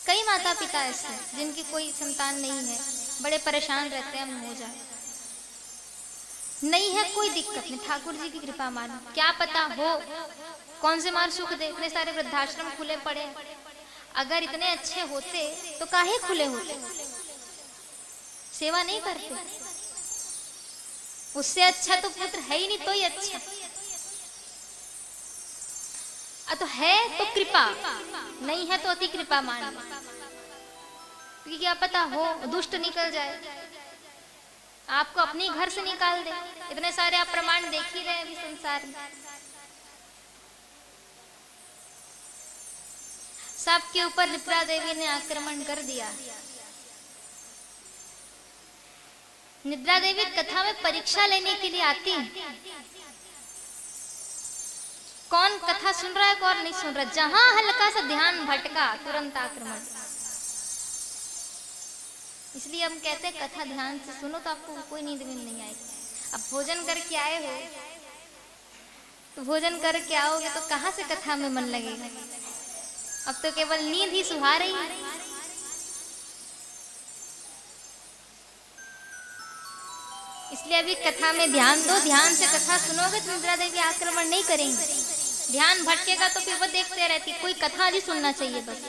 कई माता पिता ऐसे जिनकी कोई संतान नहीं है, बड़े परेशान रहते हैं हम हो जाए। नहीं है कोई दिक्कत नहीं, ठाकुर जी की कृपा मानो, क्या पता हो कौन से मार सुख दे। इतने सारे वृद्धाश्रम खुले पड़े, अगर इतने अच्छे होते तो काहे खुले होते, सेवा नहीं करते। उससे अच्छा तो पुत्र है ही नहीं, तो ही अच्छा। तो है तो कृपा, नहीं है तो अति कृपा मान लो, क्योंकि क्या पता हो दुष्ट निकल जाए, आपको अपने घर से निकाल दे। इतने सारे आप प्रमाण देख ही रहे अभी संसार में। सबके ऊपर निद्रा देवी ने आक्रमण कर दिया। निद्रा देवी कथा में परीक्षा लेने के लिए आती, कौन कथा सुन रहा है कौन नहीं सुन रहा, जहां हल्का सा ध्यान भटका तुरंत आक्रमण। इसलिए हम कहते हैं कथा ध्यान से सुनो तो आपको कोई नींद में नहीं आएगी। अब भोजन करके आए हो तो भोजन करके आओगे तो कहां से कथा में मन लगेगा। अब तो केवल नींद ही सुहा रही है। इसलिए अभी कथा में ध्यान दो, ध्यान से कथा सुनोगे तो निद्रा देवी आक्रमण नहीं करेंगे। ध्यान भटकेगा तो फिर वो देखते रहती, कोई कथा नहीं सुनना चाहिए बस।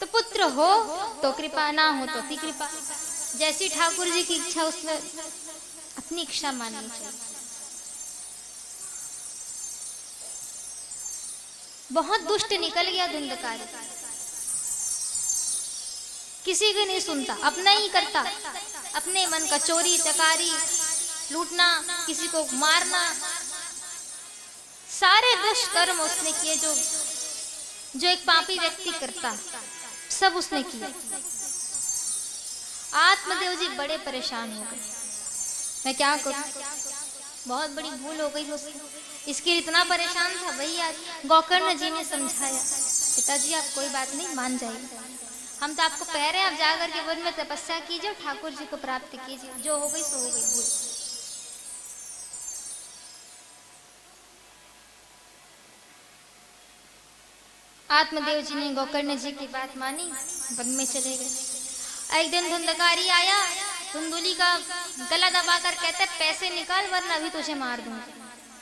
तो पुत्र हो तो कृपा, ना हो तो भी कृपा। जैसी ठाकुर जी की इच्छा उसमें अपनी इच्छा माननी चाहिए। बहुत दुष्ट निकल गया धुंधकारी, किसी की नहीं सुनता, अपना ही करता, अपने मन का चोरी चकारी लूटना, किसी को मारना, सारे दुष्कर्म उसने किए जो एक पापी व्यक्ति करता, सब उसने किया। आत्मदेव जी बड़े परेशान हो गए, मैं क्या करूं, बहुत बड़ी भूल हो गई मुझसे। इसके लिए इतना परेशान था। वही आज गोकर्ण जी ने समझाया, पिताजी आप कोई बात नहीं, मान जाइए, हम तो आपको कह रहे हैं आप जाकर के वन में तपस्या कीजिए, ठाकुर जी को प्राप्त कीजिए, जो हो गई सो हो गई भूल। आत्मदेव जी ने गोकर्ण जी की बात मानी, वन में चले गए। एक दिन धुंधकारी आया, धुंधुली का गला दबाकर कहते पैसे निकाल वरना अभी तुझे मार दूंगी।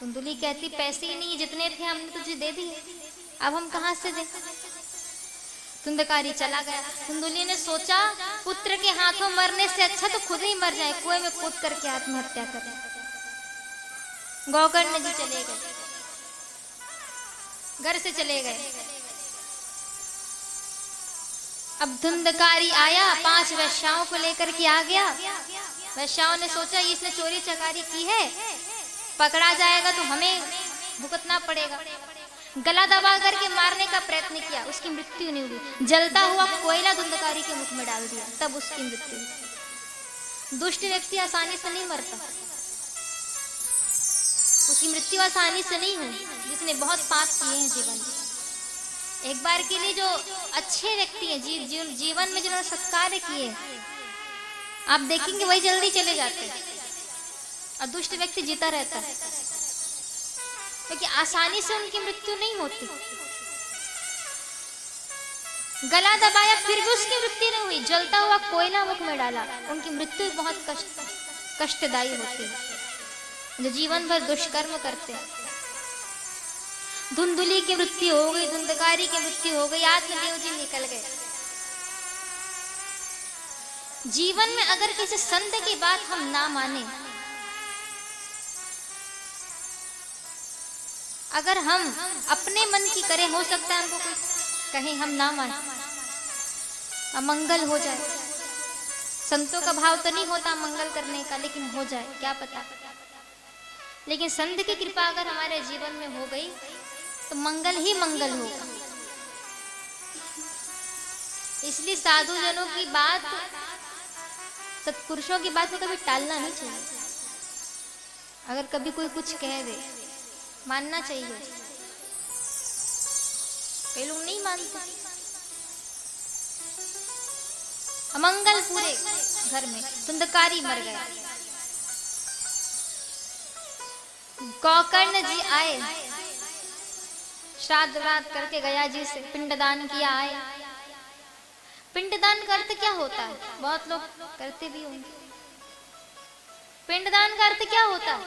धुंधुली कहती पैसे ही नहीं, जितने थे हमने तुझे दे दिए, अब हम कहां से दें। धुंधकारी चला गया। धुंधुली ने सोचा पुत्र के हाथों मरने से अच्छा तो खुद ही मर जाए, कुएं में कूद करके आत्महत्या करे। गोकर्ण जी चले गए, घर से चले गए। अब धुंधकारी आया, 5 वैश्याओं को लेकर के आ गया। वैश्याओं ने सोचा इसने चोरी चकारी की है, पकड़ा जाएगा तो हमें भुगतना पड़ेगा। गला दबा करके मारने का प्रयत्न किया, उसकी मृत्यु नहीं हुई। जलता हुआ कोयला धुंधकारी के मुख में डाल दिया, तब उसकी मृत्यु हुई। दुष्ट व्यक्ति आसानी से नहीं मरता, उसकी मृत्यु आसानी से नहीं हुई, जिसने बहुत पाप किए हैं जीवन में। एक बार के लिए जो अच्छे व्यक्ति हैं जीवन में जिन्होंने सत्कार्य किए, आप देखेंगे वही जल्दी चले जाते हैं और दुष्ट व्यक्ति जीता रहता है, क्योंकि आसानी से उनकी मृत्यु नहीं होती। गला दबाया फिर भी उसकी मृत्यु नहीं हुई, जलता हुआ कोयला मुख में डाला, उनकी मृत्यु बहुत कष्टदायी होती है। जो जीवन भर दुष्कर्म करते हैं, धुंधुली की मृत्यु हो गई, धुंधकारी की मृत्यु हो गई, आत्मदेव जी निकल गए। जीवन में अगर किसी संत की बात हम ना माने, अगर हम अपने मन की करें, हो सकता है हमको कोई कहे हम ना माने, अमंगल हो जाए। संतों का भाव तो नहीं होता मंगल करने का, लेकिन हो जाए क्या पता। लेकिन संत की कृपा अगर हमारे जीवन में हो गई तो मंगल ही मंगल होगा। इसलिए साधु जनों की बात, सत्पुरुषों की बात को कभी टालना नहीं चाहिए। अगर कभी कोई कुछ कह दे, मानना चाहिए। कई लोग नहीं मानते, अमंगल पूरे घर में, धुंधकारी मर गया। गोकर्ण जी आए, श्राद्ध व्राद्ध करके गया जी से पिंडदान किया, आए। पिंडदान का अर्थ क्या होता है, बहुत लोग करते भी होंगे। पिंडदान का अर्थ क्या होता है,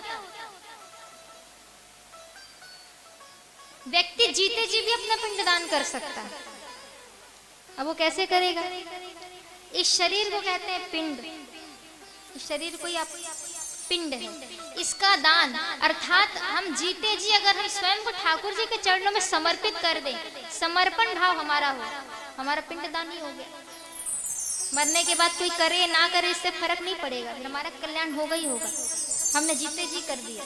व्यक्ति जीते जी भी अपना पिंडदान कर सकता है। अब वो कैसे करेगा, इस शरीर को कहते हैं पिंड, इस शरीर को ही आप पिंड है, इसका दान, अर्थात हम जीते जी अगर हम स्वयं को ठाकुर जी के चरणों में समर्पित कर दें, समर्पण भाव हमारा हो, हमारा पिंड दान ही हो गया। मरने के बाद कोई करे ना करे इससे फर्क नहीं पड़ेगा, हमारा कल्याण होगा ही होगा, हमने जीते जी कर दिया।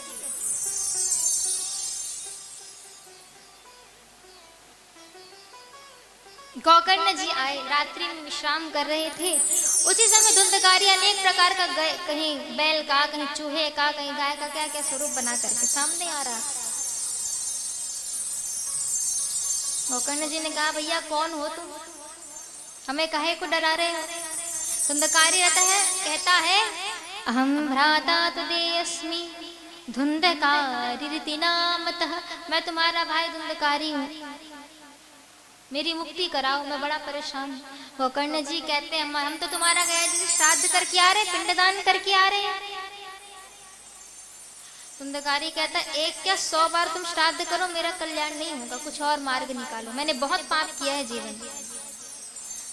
गोकर्ण जी आए, रात्रि में विश्राम कर रहे थे। उसी समय धुंधकारी अनेक प्रकार का कहीं बैल का, कहीं चूहे का, कहीं गाय का, क्या क्या स्वरूप बना करके सामने आ रहा। गोकर्ण जी ने कहा, भैया कौन हो तुम, हमें काहे को डरा रहे हो? धुंधकारी कहता है, अहम भ्राता तदेयस्मि धुंधकारी नामतः, मैं तुम्हारा भाई धुंधकारी हूँ, मेरी मुक्ति कराओ, मैं बड़ा परेशान हूँ। गोकर्ण जी कहते हैं, हम तो तुम्हारा गया जी श्राद्ध करके आ रहे, पिंडदान करके आ रहे हैं। धुंधकारी कहता है, एक क्या 100 बार तुम श्राद्ध करो, मेरा कल्याण नहीं होगा, कुछ और मार्ग निकालो, मैंने बहुत पाप किया है जीवन में।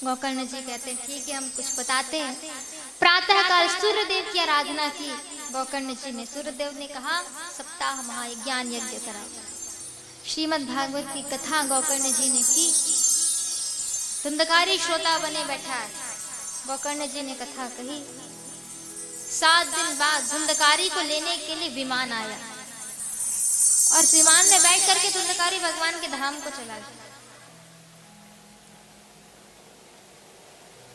गोकर्ण जी कहते हैं, ठीक है, हम कुछ बताते हैं। प्रातः काल सूर्यदेव की आराधना की गोकर्ण जी ने। सूर्यदेव ने कहा, सप्ताह महाज्ञान यज्ञ कराओ। श्रीमद् भागवत की कथा गोकर्ण जी ने की। धुंधकारी श्रोता बने बैठा है। गोकर्ण जी ने कथा कही। 7 दिन बाद धुंधकारी को लेने के लिए विमान आया और विमान में बैठ करके धुंधकारी भगवान के धाम को चला गया।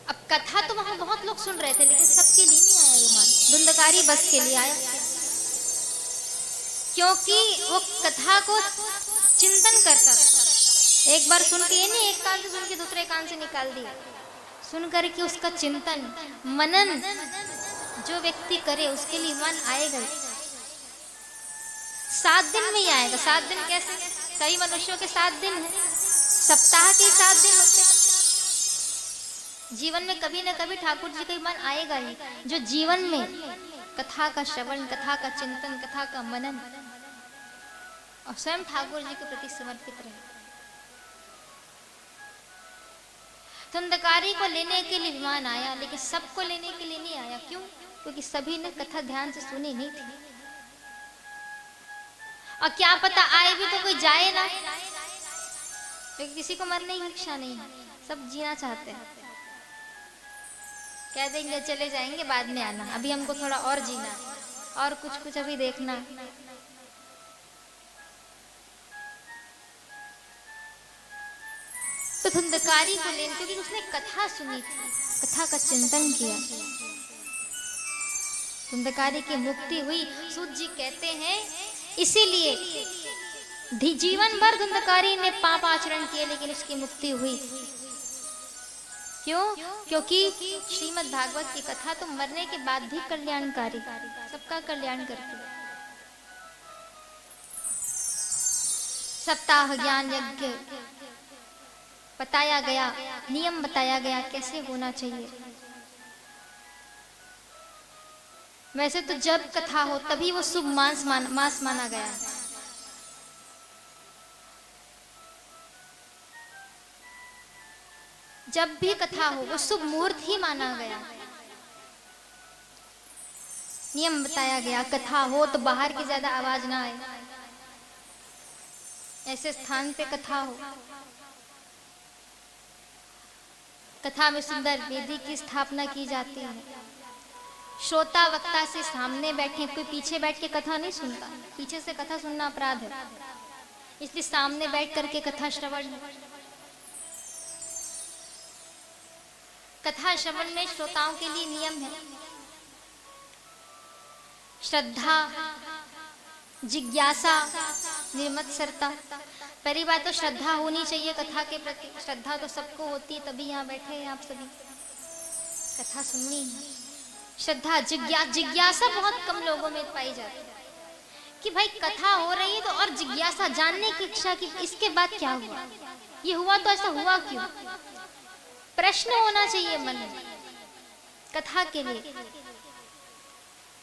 अब कथा तो वहां बहुत लोग सुन रहे थे, लेकिन सबके लिए नहीं आया विमान, धुंधकारी बस के लिए आया, क्योंकि वो कथा को चिंतन करता था। एक बार सुन के, ये नहीं एक कान से सुन के दूसरे कान से निकाल दिया, सुन करके उसका चिंतन मनन जो व्यक्ति करे उसके लिए मन आएगा। 7 दिन में ही आएगा। 7 दिन कैसे? कई मनुष्यों के 7 दिन है, सप्ताह के 7 दिन होते हैं। जीवन में कभी न कभी ठाकुर जी का मन आएगा ही, जो जीवन में कथा का श्रवण, कथा का चिंतन, कथा का मनन और स्वयं ठाकुर जी के प्रति समर्पित रहे। धुंधकारी को लेने के लिए विमान आया, लेकिन सबको लेने के लिए नहीं आया। क्यों? क्योंकि सभी ने कथा ध्यान से सुनी नहीं थी। और क्या पता आए भी तो कोई जाए ना, क्योंकि किसी को मरने की इच्छा नहीं है, सब जीना चाहते हैं। कह देंगे चले जाएंगे, बाद में आना, अभी हमको थोड़ा और जीना है और कुछ कुछ अभी देखना। तो धुंधकारी को लेने, क्योंकि उसने कथा सुनी थी, कथा का चिंतन किया, धुंधकारी की मुक्ति हुई। सूत जी कहते हैं, इसीलिए जीवन भर धुंधकारी ने पाप आचरण किए, लेकिन उसकी मुक्ति हुई। क्यों? क्योंकि श्रीमद् भागवत की कथा तो मरने के बाद भी कल्याणकारी, सबका कल्याण करती है। सप्ताह ज्ञान यज्ञ बताया गया, नियम बताया गया कैसे होना चाहिए। वैसे तो जब कथा हो तभी वो शुभ मास माना गया है। जब भी कथा हो वो शुभ मुहूर्त ही माना गया। नियम बताया गया, कथा हो तो बाहर की ज्यादा आवाज ना आए, ऐसे स्थान पे कथा हो। कथा में सुंदर वेदी की स्थापना की जाती है। श्रोता वक्ता से सामने बैठे, कोई पीछे बैठ के कथा नहीं सुनता, पीछे से कथा सुनना अपराध है, इसलिए सामने बैठ करके कथा श्रवण। कथा श्रवण में श्रोताओं के लिए नियम है, श्रद्धा, जिज्ञासा, निर्मत्सरता। पहली बात तो श्रद्धा होनी चाहिए कथा के प्रति। श्रद्धा तो सबको होती है, तभी यहाँ बैठे हैं आप सभी, कथा सुननी है। श्रद्धा, जिज्ञासा बहुत कम लोगों में पाई जाती है कि भाई कथा हो रही है तो और जिज्ञासा, जानने की इच्छा कि इसके बाद क्या हुआ, ये हुआ तो ऐसा हुआ क्यों। प्रश्न होना चाहिए मन में कथा के लिए।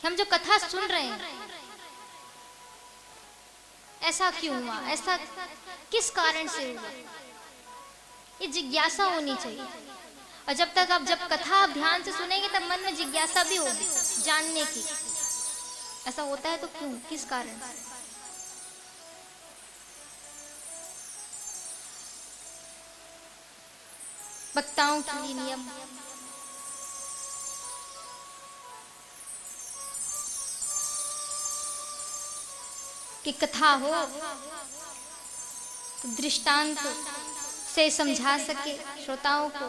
हम जो कथा सुन रहे हैं, ऐसा क्यों हुआ, ऐसा किस कारण से हुआ, ये जिज्ञासा होनी चाहिए। और जब तक आप जब कथा ध्यान से सुनेंगे तब मन में जिज्ञासा भी होगी जानने की, ऐसा होता है तो क्यों, किस कारण से। वक्ताओं के लिए नियम, कि कथा हो तो दृष्टांत से समझा सके श्रोताओं को,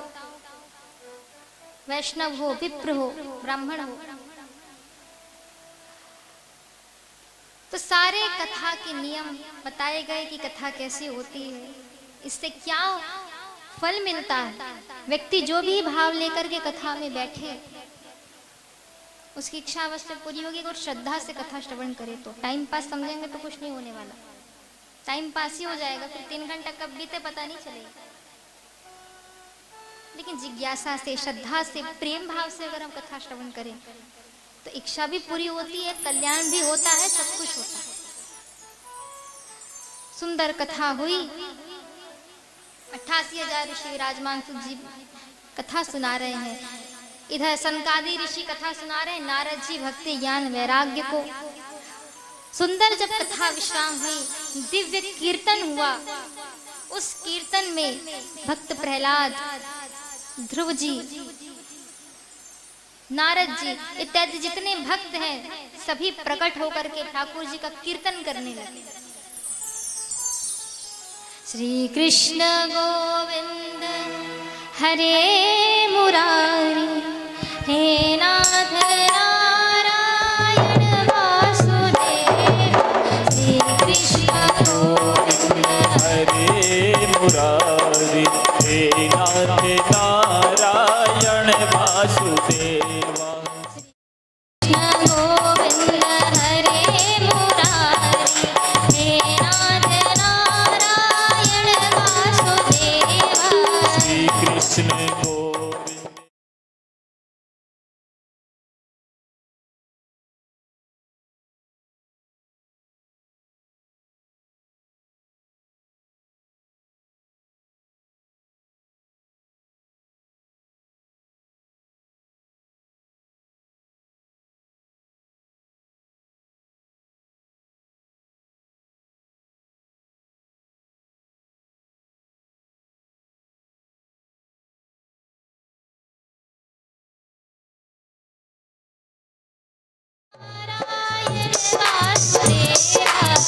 वैष्णव हो, विप्र हो, ब्राह्मण हो, तो सारे कथा के नियम बताए गए कि कथा कैसी होती है, इससे क्या फल मिलता है। व्यक्ति जो भी भाव लेकर के कथा में बैठे उसकी इच्छा अवश्य पूरी होगी। और श्रद्धा से कथा श्रवण करे तो टाइम पास समझेंगे तो कुछ नहीं होने वाला, टाइम पास ही हो जाएगा, फिर 3 घंटा कब बीते पता नहीं चलेगा। लेकिन जिज्ञासा से, श्रद्धा से, प्रेम भाव से अगर हम कथा श्रवण करें तो इच्छा भी पूरी होती है, कल्याण भी होता है, सब कुछ होता है। सुंदर कथा हुई, 88,000 ऋषि विराजमान सुत जी कथा सुना रहे हैं। इधर सनकादि ऋषि कथा सुना रहे हैं, नारद जी भक्ति ज्ञान वैराग्य को। सुंदर जब कथा विश्राम हुई, दिव्य कीर्तन हुआ। उस कीर्तन में भक्त प्रहलाद, ध्रुव जी, नारद जी इत्यादि जितने भक्त हैं सभी प्रकट होकर के ठाकुर जी का कीर्तन करने लगे। श्री कृष्ण गोविंद हरे मुरारी, हे नाथ नारायण वासुदेव। श्री कृष्ण गोविंद हरे मुरारी, हे नाथ नारायण वासुदेवा। कृष्ण गोविंद हरे मुरारी, हे नाथ नारायण वासुदेवा। श्री कृष्ण गोविंद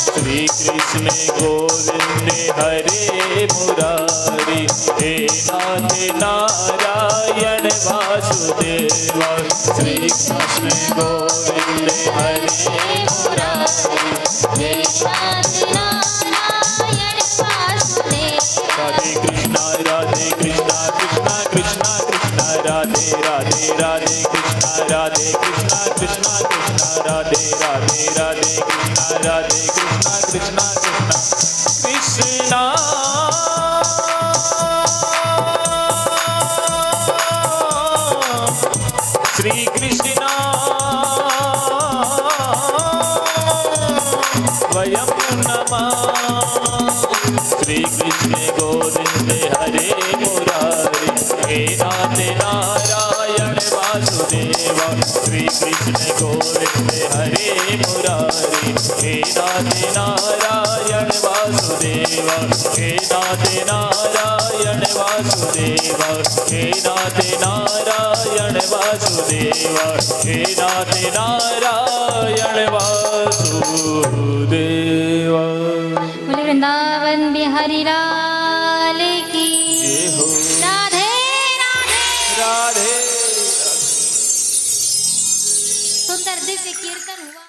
श्री कृष्ण गोविंद हरे मुरारी, हे नाथ नारायण वासुदेवा। श्री कृष्ण गोविंद हरे मुरारी, हे नाथ नारायण वासुदेवा। राधे कृष्णा राधे कृष्णा, कृष्णा कृष्णा कृष्णा राधे राधे, राधे कृष्णा राधे कृष्णा, कृष्णा कृष्णा राधे राधे, राधे कृष्णा राधे कृष्णा, कृष्णा कृष्णा कृष्णा। श्री कृष्णा वयं नमः। श्री कृष्ण गोविंद हरे मुरारी, हे नाथ नारायण वासुदेवा। श्री कृष्ण गोविंद हरे मुरारी, हे नाथ नारायण वासुदेवा। हे नाथ नारायण वासुदेवा, हे नाथ नारायण वासुदेवा, हे नाथ नारायण वासुदेवा। बोले वृंदावन बिहारी लाल की जय हो। राधे राधे। राधे सुंदर दिव्य कीर्तन हुआ।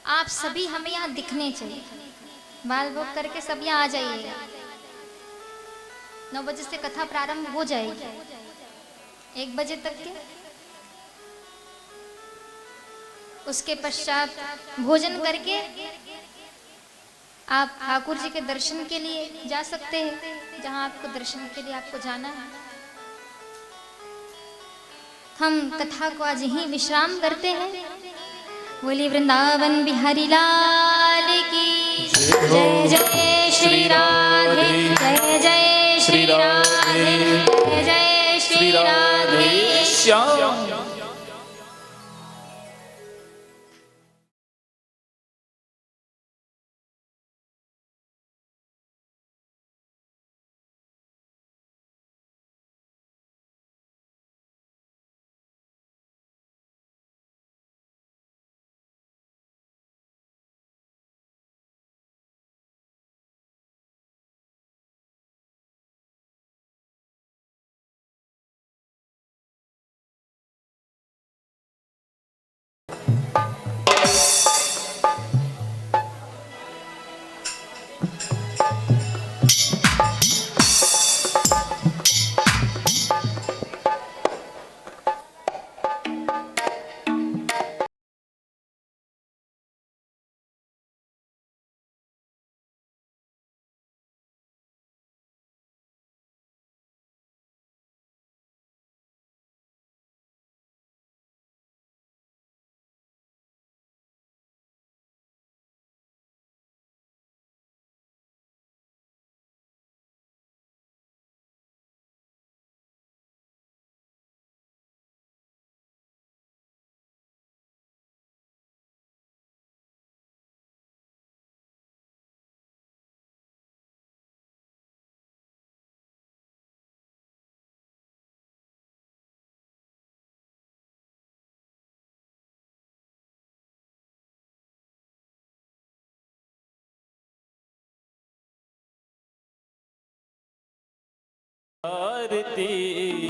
आप सभी हमें यहाँ दिखने चाहिए, बाल भोग करके सब यहाँ आ जाइए। 9 बजे से कथा प्रारंभ हो जाएगी, 1 बजे तक के उसके पश्चात भोजन करके आप ठाकुर जी के दर्शन के लिए जा सकते हैं, जहां आपको दर्शन के लिए आपको जाना है। हम कथा को आज यहीं विश्राम करते हैं। बोली वृंदावन बिहारी लाल की जय। जय श्री राधे, जय जय श्री राधे, जय जय श्री राधे श्याम। आरती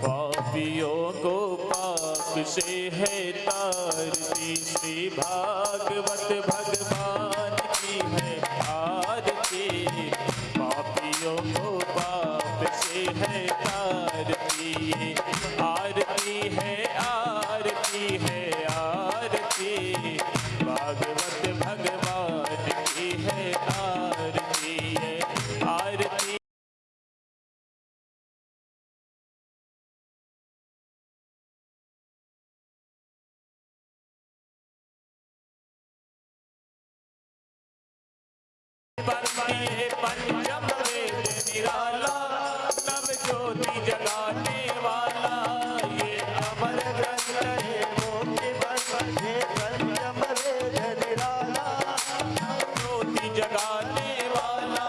पापियों को पाप से है तारती, श्री भागवत भगवान की है आरती। पापियों को पाप से है तारती, ये आरती है, आरती है, आरती। भागवत भगवान की है आरती, ये आरती। पंचम वेद निराला, नव ज्योति जगाने वाला, ये अमर ग्रंथ है मोक्ष बल है। पंचम वेद निराला, नव ज्योति जगाने वाला,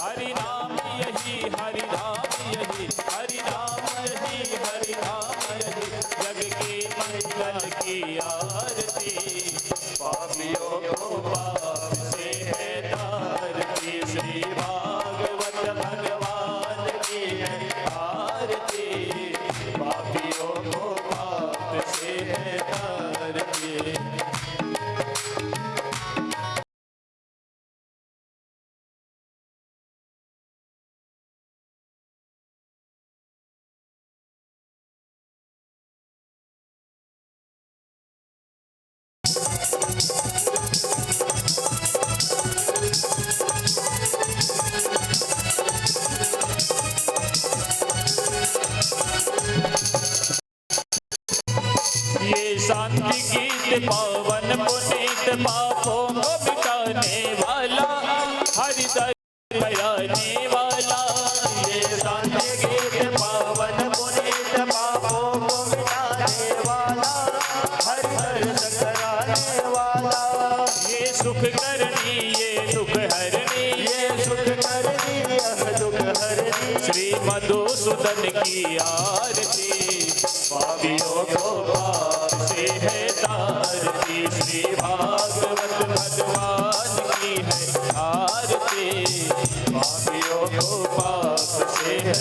हरि नाम यही, हरि नाम यही, हरि नाम यही, हरि नाम यही, जग के मंगल की आरती। पापियों को पाप से है तारती, श्री भागवत भगवान की है आरती। पापियों को पाप से है तारती। ये शांति गीत पावन पुनीत, पापों को मिटाने वाला, हरि दर बयाने वाला। ये शांति गीत पावन पुनीत, पापों को मिटाने वाला, हरि दर्शन कराने वाला। ये सुख करनी, ये दुख हरनी, ये सुख करनी, यह दुख हरनी, श्री मधुसूदन की आरती। पापियों को पाप से है तारती, श्री भागवत भगवान की है आरती। पापियों को पाप से है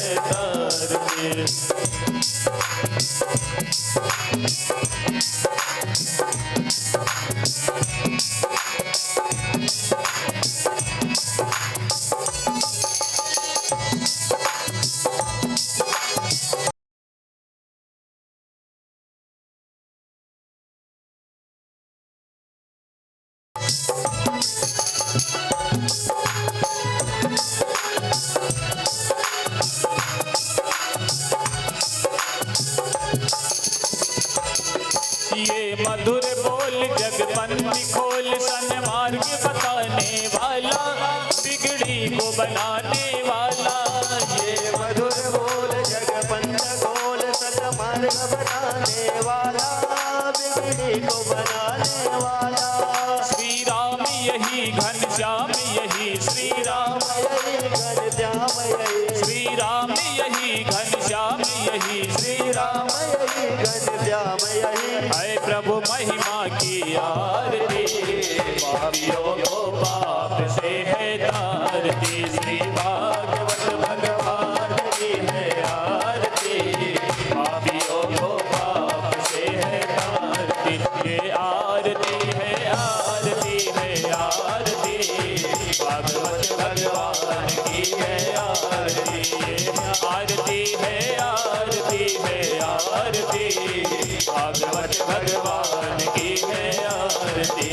ये मधुर बोल जगबंदी खोल सन्मार्ग बताने वाला बिगड़ी को बनाने वाला ये मधुर बोल जगबंद खोल सन्मार्ग बनाने वाला बिगड़ी को बनाने वाला श्री राम यही घनश्याम यही श्री राम यही घनश्याम यही श्री राम यही घनश्याम यही श्री राम यही घनश्याम यही है प्रभु महिमा की आरती पापियों को पाप से है तारती श्री भागवत भगवान की है आरती पापियों को पाप से है तारती ये आरती है आरती है आरती भागवत भगवान की है आरती ये आरती है आरती है आरती भागवत भगवान की है आरती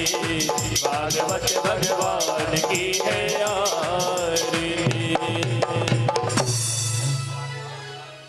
भागवत भगवान की है आरती।